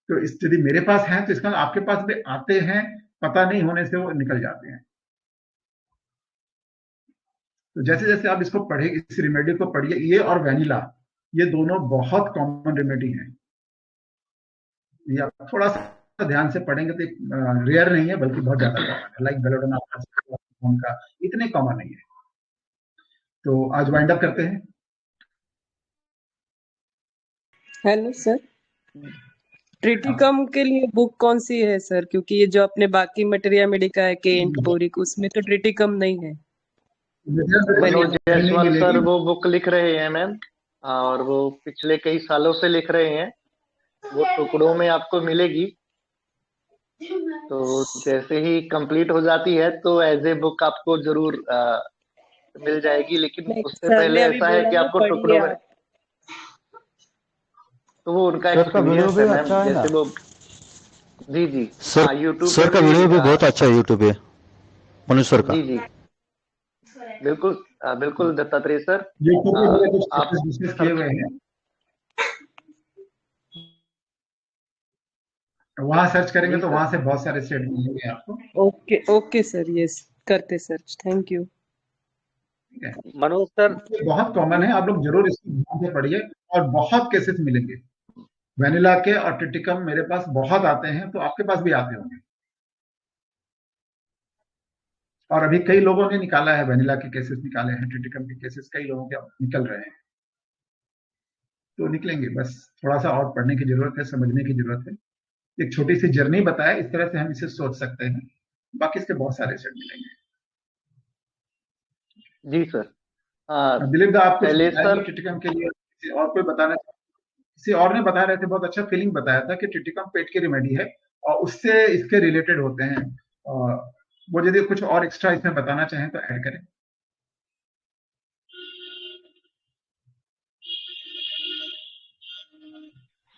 तो यदि मेरे पास है तो इसका आपके पास भी आते हैं, पता नहीं होने से वो निकल जाते हैं। तो जैसे जैसे आप इसको पढ़े, इस रेमेडी को पढ़िए, ये और वेनिला, ये दोनों बहुत कॉमन रेमेडी हैं। ये आप थोड़ा सा ध्यान से पढ़ेंगे तो रेयर नहीं है, बल्कि बहुत ज्यादा कॉमन है, लाइक बेलोडोना का इतने कॉमन नहीं है। तो आज वाइंड अप करते हैं। हेलो सर, ट्रिटिकम के लिए बुक कौन सी है सर? क्योंकि ये जो अपने बाकी मटेरिया मेडिका है, केंट, बोरिक, उसमें तो ट्रिटिकम नहीं है। मनोज जायसवाल सर वो बुक लिख रहे हैं मैम, और वो पिछले कई सालों से लिख रहे हैं, वो टुकड़ों में आपको मिलेगी। तो जैसे ही कंप्लीट हो जाती है तो एज ए बुक आपको जरूर मिल जाएगी, लेकिन नहीं, उससे सर पहले ने अभी ऐसा है बोला कि ना आपको पढ़िए टुकड़ों में, आप। तो वो उनका सर का वीडियो एक्सपीरियंस भी है मैम, अच्छा है ना जैसे वो, जी जी, सर। हाँ यूट्यूब पे सर का भी वीडियो भी बहुत अच्छा है यूट्यूब पे, मनोज सर का। जी जी बिल्कुल बिल्कुल दत्तात्रेय सर, यूट्यूब पे मेरे कुछ आप केसेस डिस्कस किए सर्च, हुए हैं, वहां सर्च करेंगे जी तो सर। वहां से बहुत सारे स्टेटमेंट मिलेंगे आपको। ओके ओके सर, यस करते सर्च, थैंक यू। ठीक है, मनोज सर, ये बहुत कॉमन है, आप लोग जरूर इसको ध्यान से पढ़िए और बहुत केसेस मिलेंगे। वेनिला के और टिटिकम मेरे पास बहुत आते हैं, तो आपके पास भी आते होंगे, और अभी कई लोगों ने निकाला है, वेनिला के केसेस निकाले हैं, टिटिकम के केसेस कई लोगों के अब निकल रहे हैं, तो निकलेंगे, बस थोड़ा सा और पढ़ने की जरूरत है, समझने की जरूरत है। एक छोटी सी जर्नी बताया, इस तरह से हम इसे सोच सकते हैं, बाकी इसके बहुत सारे सेट मिलेंगे। जी सर। दिलीप दा, आप कुछ पहले बताएंगे सर, टिटिकम के लिए? किसी और कोई बताना, किसी और ने बता रहे थे, बहुत अच्छा फीलिंग बताया था कि टिटिकम पेट की रेमेडी है और उससे इसके रिलेटेड होते हैं, और वो यदि कुछ और एक्स्ट्रा इसमें बताना चाहें तो ऐड करें।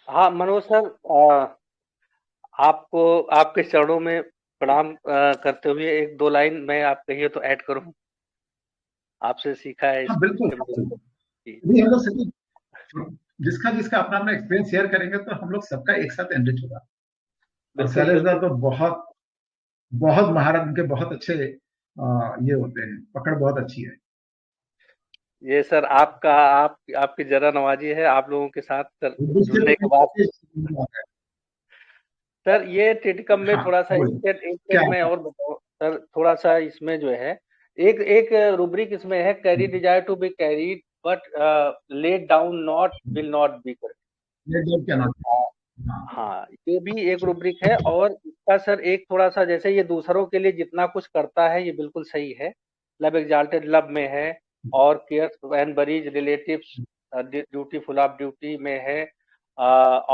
हाँ मनोज सर, आपको आपके चरणों में प्रणाम करते हुए एक दो लाइन मैं आप कहिए तो ऐड करूं, आपसे सीखा है हाँ इस बिल्कुल, जी। अभी हम लोग सभी जिसका जिसका अपना अपना एक्सपीरियंस शेयर करेंगे तो हम लोग सबका एक साथ एनरिच होगा। और बिल्कुल शैलेश दा बिल्कुल तो बहुत बहुत महारत, उनके बहुत अच्छे ये होते हैं, पकड़ बहुत अच्छी है। ये सर आपका आपकी जरा नवाजी है, आप लोगों के साथ सर दूसरे जुड़ने के लोगों बाद। को सर ये टिटकम में हाँ थोड़ा सा बोलिए, एक क्या सेट मैं और बताऊं सर, थोड़ा सा इसमें जो है एक एक रूब्रिक इसमें है, carry desire to be carried but let down not will not be कर। ये जॉब क्या नाम है? हाँ, हाँ ये भी एक रूब्रिक है, और इसका सर एक थोड़ा सा जैसे ये दूसरों के लिए जितना कुछ करता है ये बिल्कुल सही है, लव एग्जाल्टेड लव में है, और care and buries relatives, dutiful of duty में है,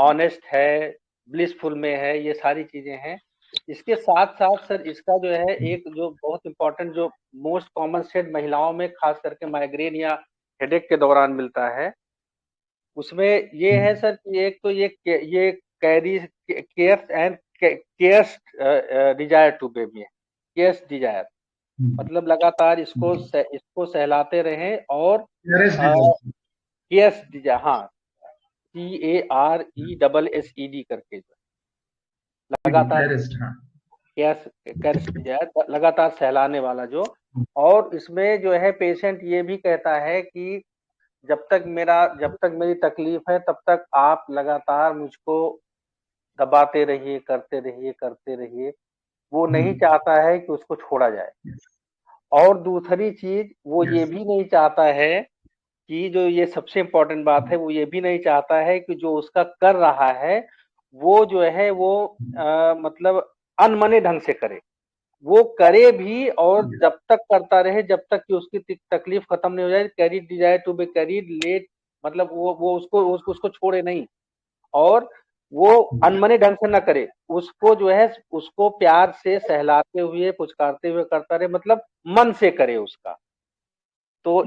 ऑनेस्ट है, ब्लिसफुल में है, ये सारी चीजें हैं। इसके साथ साथ सर इसका जो है एक जो बहुत इंपॉर्टेंट जो मोस्ट कॉमन सेट महिलाओं में खास करके माइग्रेन या हेडेक के दौरान मिलता है, उसमें ये है सर कि एक तो ये carry cares and cares desire to baby है, केयर्स डिजायर मतलब लगातार इसको सहलाते रहें, और केयर्स डिजायर, हाँ CARESSED करके लगातार केयर्स डिजायर लगातार सहलाने वाला जो, और इसमें जो है पेशेंट ये भी कहता है कि जब तक मेरी तकलीफ है तब तक आप लगातार मुझको दबाते रहिए, करते रहिए। वो नहीं चाहता है कि उसको छोड़ा जाए, और दूसरी चीज वो ये भी नहीं चाहता है कि जो ये सबसे इम्पोर्टेंट बात है, वो ये भी नहीं चाहता है कि जो उसका कर रहा है वो जो है वो मतलब अनमने ढंग से करे, वो करे भी, और जब तक करता रहे जब तक कि उसकी तकलीफ खत्म नहीं हो जाए। Carried desire to be carried let, मतलब वो उसको छोड़े नहीं, और वो अनमने ढंग से ना करे, उसको जो है उसको प्यार से सहलाते हुए पुचकारते हुए करता रहे, मतलब मन से करे उसका। तो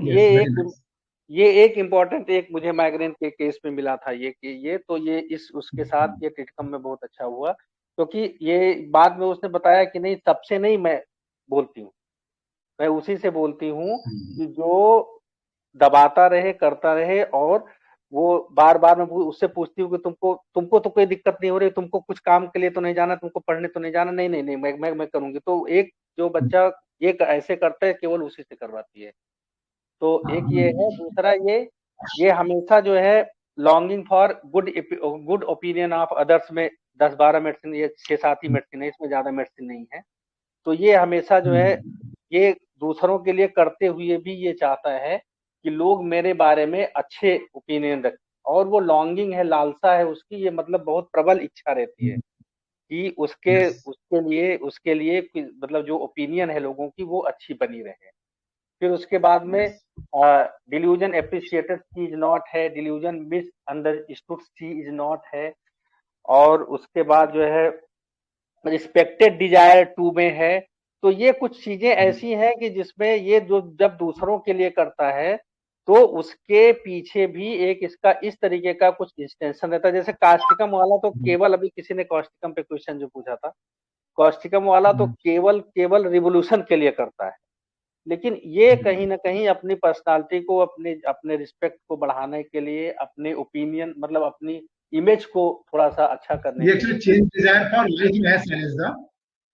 ये एक इम्पोर्टेंट एक मुझे माइग्रेन के केस में मिला था, ये कि ये तो ये इस उसके साथ ये टिटकम में बहुत अच्छा हुआ, क्योंकि ये बाद में उसने बताया कि नहीं सबसे नहीं मैं बोलती हूँ, मैं उसी से बोलती हूँ कि जो दबाता रहे करता रहे, और वो बार बार मैं उससे पूछती हूँ कि तुमको तो कोई दिक्कत नहीं हो रही, तुमको कुछ काम के लिए तो नहीं जाना, तुमको पढ़ने तो नहीं जाना, नहीं नहीं नहीं मैं करूंगी। तो एक जो बच्चा ये ऐसे करता है केवल उसी से करवाती है। तो एक ये है, दूसरा ये हमेशा जो है longing for good opinion of others में 10-12 मेडिसिन, ये 6-7 ही मेडिसिन है, इसमें ज्यादा मेडिसिन नहीं है। तो ये हमेशा जो है ये दूसरों के लिए करते हुए भी ये चाहता है कि लोग मेरे बारे में अच्छे ओपिनियन रखें, और वो लॉन्गिंग है, लालसा है उसकी, ये मतलब बहुत प्रबल इच्छा रहती है कि उसके लिए मतलब जो ओपिनियन है लोगों की वो अच्छी बनी रहे। फिर उसके बाद में delusion appreciated she is not है, delusion misunderstood she is not है, और उसके बाद जो है रिस्पेक्टेड डिजायर 2 में है। तो ये कुछ चीजें ऐसी हैं कि जिसमें ये जो जब दूसरों के लिए करता है तो उसके पीछे भी एक इसका इस तरीके का कुछ इंटेंशन रहता है। जैसे कास्टिकम वाला तो केवल, अभी किसी ने कास्टिकम पे क्वेश्चन जो पूछा था, कास्टिकम वाला तो केवल रिवोल्यूशन के लिए करता है, लेकिन ये कहीं ना कहीं अपनी पर्सनालिटी को, अपने रिस्पेक्ट को बढ़ाने के लिए, अपने ओपिनियन मतलब अपनी इमेज को थोड़ा सा अच्छा करने के लिए, चेंज डिजायर फॉर लाइफ है शैलेश।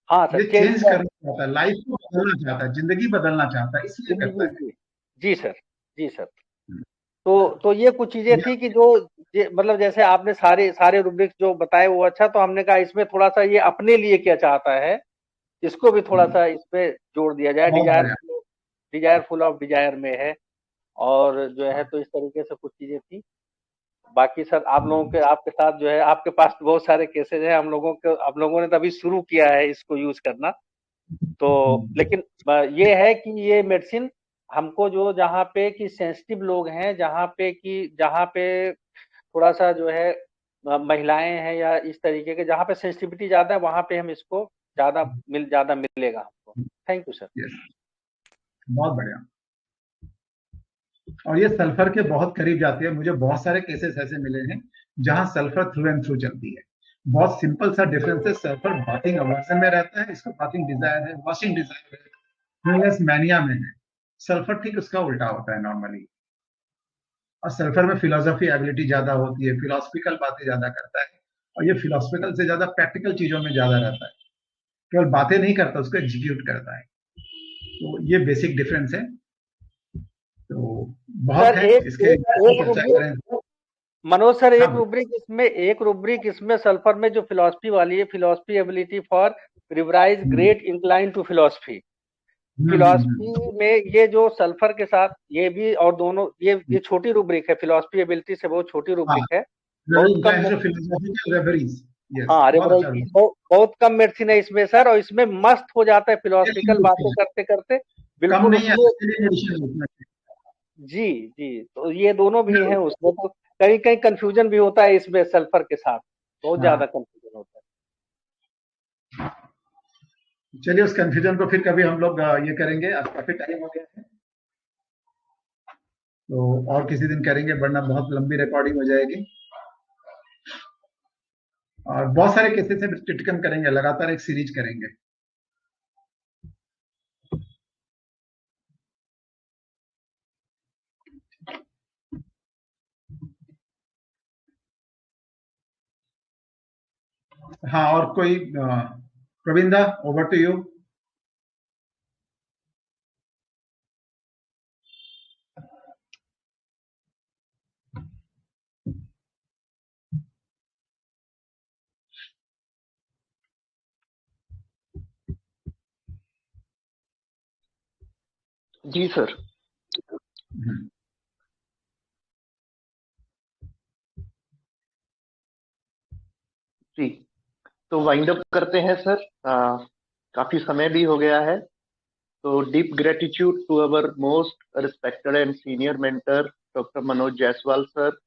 हाँ सर, चेंज करना चाहता है, लाइफ को बदलना चाहता है, जिंदगी बदलना चाहता है, इसलिए करता है। जी सर, जी सर। तो ये कुछ चीजें थी कि जो मतलब जैसे आपने सारे रूब्रिक्स जो बताए वो अच्छा, तो हमने कहा इसमें थोड़ा सा ये अपने लिए क्या चाहता है इसको भी थोड़ा सा इसमें जोड़ दिया जाए। डिजायर फुल ऑफ डिजायर में है, और जो है तो इस तरीके से कुछ चीजें थी। बाकी सर आप लोगों के, आपके साथ जो है, आपके पास बहुत सारे केसेज हैं, हम लोगों ने तो अभी शुरू किया है इसको यूज करना। तो लेकिन ये है कि ये मेडिसिन हमको जो जहाँ पे कि सेंसिटिव लोग हैं, जहाँ पे थोड़ा सा जो है महिलाएं हैं या इस तरीके के जहाँ पे सेंसिटिविटी ज्यादा है, वहां पे हम इसको ज्यादा मिलेगा हमको। Thank you sir. बहुत बढ़िया। और ये सल्फर के बहुत करीब जाती है। मुझे बहुत सारे केसेस ऐसे मिले हैं जहां सल्फर थ्रू एंड थ्रू चलती है। बहुत सिंपल सा डिफरेंस है, सल्फर बाथिंग अवर्जन में रहता है, इसका बाथिंग डिजायर है, वॉशिंग डिजायर है, क्लीननेस मैनिया में है। सल्फर ठीक उसका उल्टा होता है नॉर्मली। और सल्फर में फिलोसफी एबिलिटी ज्यादा होती है, फिलोसफिकल बातें ज्यादा करता है, और ये फिलोसफिकल से ज्यादा प्रैक्टिकल चीजों में ज्यादा रहता है। केवल बातें नहीं करता, उसको एग्जीक्यूट करता है। तो ये बेसिक डिफरेंस है। तो बहुत है इसके चर्चा करें। मनोज सर, एक रूब्रिक इसमें सल्फर में जो फिलोसफी वाली है, philosophy ability for reveries great inclination to philosophy में, ये जो सल्फर के साथ ये भी, और दोनों ये छोटी रूब्रिक है, फिलोसफी एबिलिटी से बहुत छोटी रूब्रिक है, बहुत कम मेडिसिन है इसमें सर, और इसमें मस्त हो जाता है फिलोसफिकल बातें करते करते, बिल्कुल जी। तो ये दोनों भी हैं उसमें, तो कहीं कंफ्यूजन भी होता है इसमें सल्फर के साथ, बहुत ज्यादा कंफ्यूजन होता है। चलिए उस कंफ्यूजन को फिर कभी हम लोग ये करेंगे। आज काफी टाइम हो गया है, तो और किसी दिन करेंगे, वरना बहुत लंबी रिकॉर्डिंग हो जाएगी। और बहुत सारे केसेस है, ट्रिटिकम करेंगे, लगातार एक सीरीज करेंगे। हाँ, और कोई प्रविंदा, ओवर टू यू। जी सर। जी, तो वाइंड अप करते हैं सर। काफी समय भी हो गया है। तो deep gratitude to our most respected and senior mentor doctor Manoj Jaiswal sir.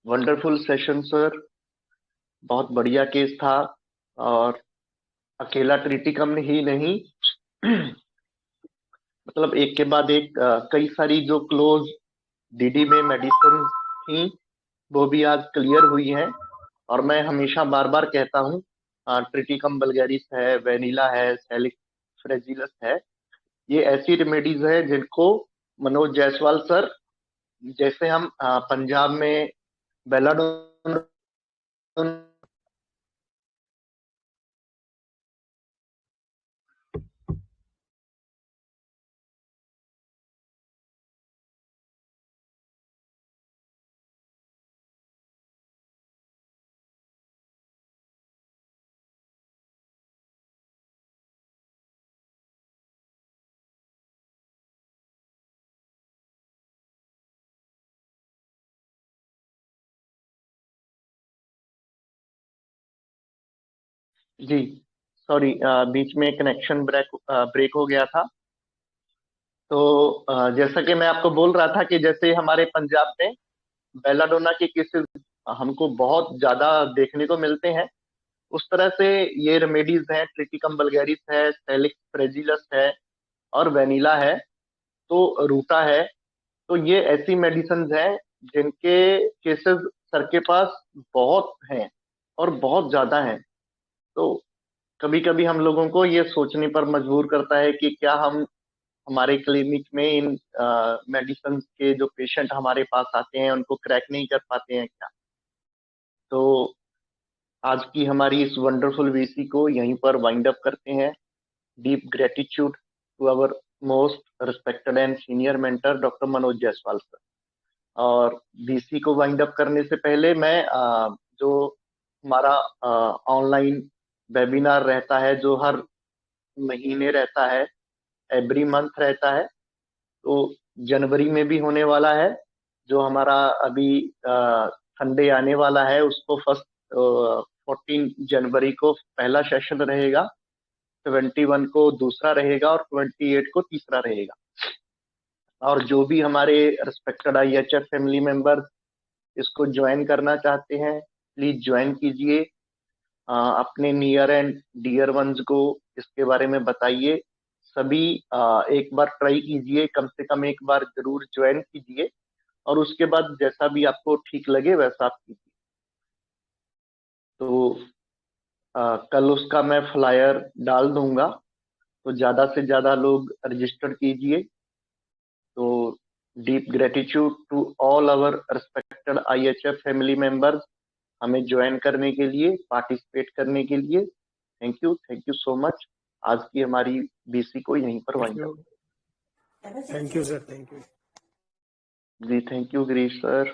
Wonderful session sir, बहुत बढ़िया केस था, और अकेला ट्रिटिकम ही नहीं मतलब एक के बाद एक कई सारी जो क्लोज डीडी में मेडिसिन थी वो भी आज क्लियर हुई हैं। और मैं हमेशा बार बार कहता हूँ, ट्रिटिकम वल्गैरिस है, वेनिला है, सैलिक्स फ्रेजिलस है, ये ऐसी रेमेडीज है जिनको मनोज जायसवाल सर, जैसे हम पंजाब में बेलाडोना जी सॉरी, बीच में कनेक्शन ब्रेक हो गया था। तो जैसा कि मैं आपको बोल रहा था कि जैसे हमारे पंजाब में बेलाडोना के केसेस हमको बहुत ज्यादा देखने को मिलते हैं, उस तरह से ये रेमेडीज हैं, ट्रिटिकम वल्गैरिस है, सेलिक्स फ्रेजिलस है और वेनिला है, तो रूटा है। तो ये ऐसी मेडिसिन हैं जिनके केसेस सर के पास बहुत हैं और बहुत ज्यादा हैं। तो कभी कभी हम लोगों को ये सोचने पर मजबूर करता है कि क्या हम हमारे क्लिनिक में इन मेडिसिन के जो पेशेंट हमारे पास आते हैं उनको क्रैक नहीं कर पाते हैं क्या। तो आज की हमारी इस वंडरफुल वीसी को यहीं पर वाइंड अप करते हैं। Deep gratitude to our most respected and senior mentor doctor Manoj Jaiswal sir. और वीसी को वाइंड अप करने से पहले मैं जो हमारा ऑनलाइन वेबिनार रहता है जो हर महीने रहता है, एवरी मंथ रहता है, तो जनवरी में भी होने वाला है। जो हमारा अभी संडे आने वाला है उसको 14 जनवरी को पहला सेशन रहेगा, 21 को दूसरा रहेगा और 28 को तीसरा रहेगा। और जो भी हमारे रिस्पेक्टेड IHF फैमिली मेंबर्स इसको ज्वाइन करना चाहते हैं प्लीज ज्वाइन कीजिए। अपने नियर एंड डियर वंस को इसके बारे में बताइए। सभी एक बार ट्राई कीजिए, कम से कम एक बार जरूर ज्वाइन कीजिए और उसके बाद जैसा भी आपको ठीक लगे वैसा आप कीजिए। तो कल उसका मैं फ्लायर डाल दूंगा, तो ज्यादा से ज्यादा लोग रजिस्टर कीजिए। तो deep gratitude to all our respected IHF family members हमें ज्वाइन करने के लिए, पार्टिसिपेट करने के लिए। Thank you so much. आज की हमारी BC को यहीं पर wind up. Thank you sir, thank you जी, थैंक यू गिरीश सर।